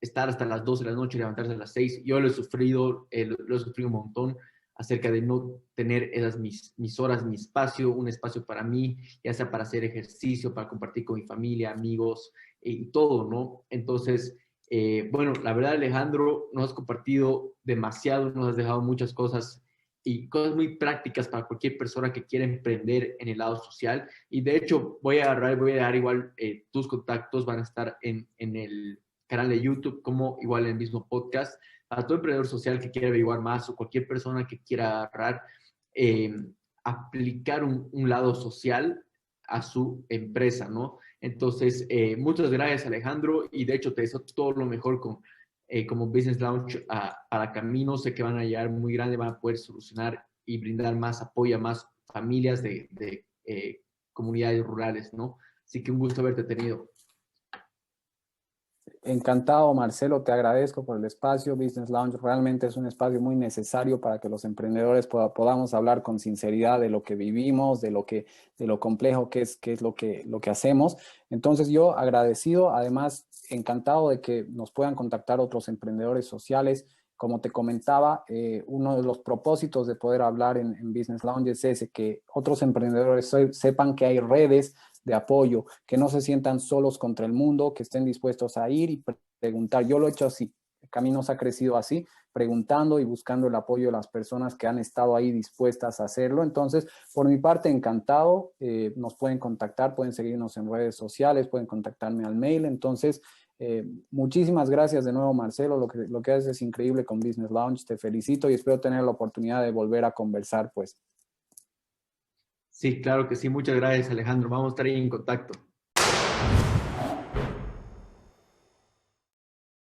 estar hasta las 12 de la noche y levantarse a las 6. Yo lo he sufrido un montón acerca de no tener esas mis horas, mi espacio, un espacio para mí, ya sea para hacer ejercicio, para compartir con mi familia, amigos y todo, ¿no? Entonces, bueno, la verdad, Alejandro, nos has compartido demasiado, nos has dejado muchas cosas y cosas muy prácticas para cualquier persona que quiera emprender en el lado social. Y de hecho, voy a dejar igual tus contactos, van a estar canal de YouTube como igual el mismo podcast. Para todo emprendedor social que quiera averiguar más o cualquier persona que quiera agarrar, eh, aplicar un lado social a su empresa, ¿no? Entonces, muchas gracias Alejandro y de hecho te deseo todo lo mejor con, como Business Launch para Camino. Sé que van a llegar muy grande, van a poder solucionar y brindar más apoyo a más familias de comunidades rurales, ¿no? Así que un gusto haberte tenido. Encantado, Marcelo, te agradezco por el espacio. Business Lounge realmente es un espacio muy necesario para que los emprendedores podamos hablar con sinceridad de lo que vivimos, de lo complejo que es lo que hacemos. Entonces yo agradecido, además encantado de que nos puedan contactar otros emprendedores sociales. Como te comentaba, uno de los propósitos de poder hablar en Business Lounge es ese, que otros emprendedores sepan que hay redes de apoyo, que no se sientan solos contra el mundo, que estén dispuestos a ir y preguntar. Yo lo he hecho así, Caminos ha crecido así, preguntando y buscando el apoyo de las personas que han estado ahí dispuestas a hacerlo. Entonces, por mi parte, encantado, nos pueden contactar, pueden seguirnos en redes sociales, pueden contactarme al mail. Entonces, muchísimas gracias de nuevo, Marcelo, lo que haces es increíble con Business Lounge, te felicito y espero tener la oportunidad de volver a conversar, pues. Sí, claro que sí. Muchas gracias, Alejandro. Vamos a estar ahí en contacto.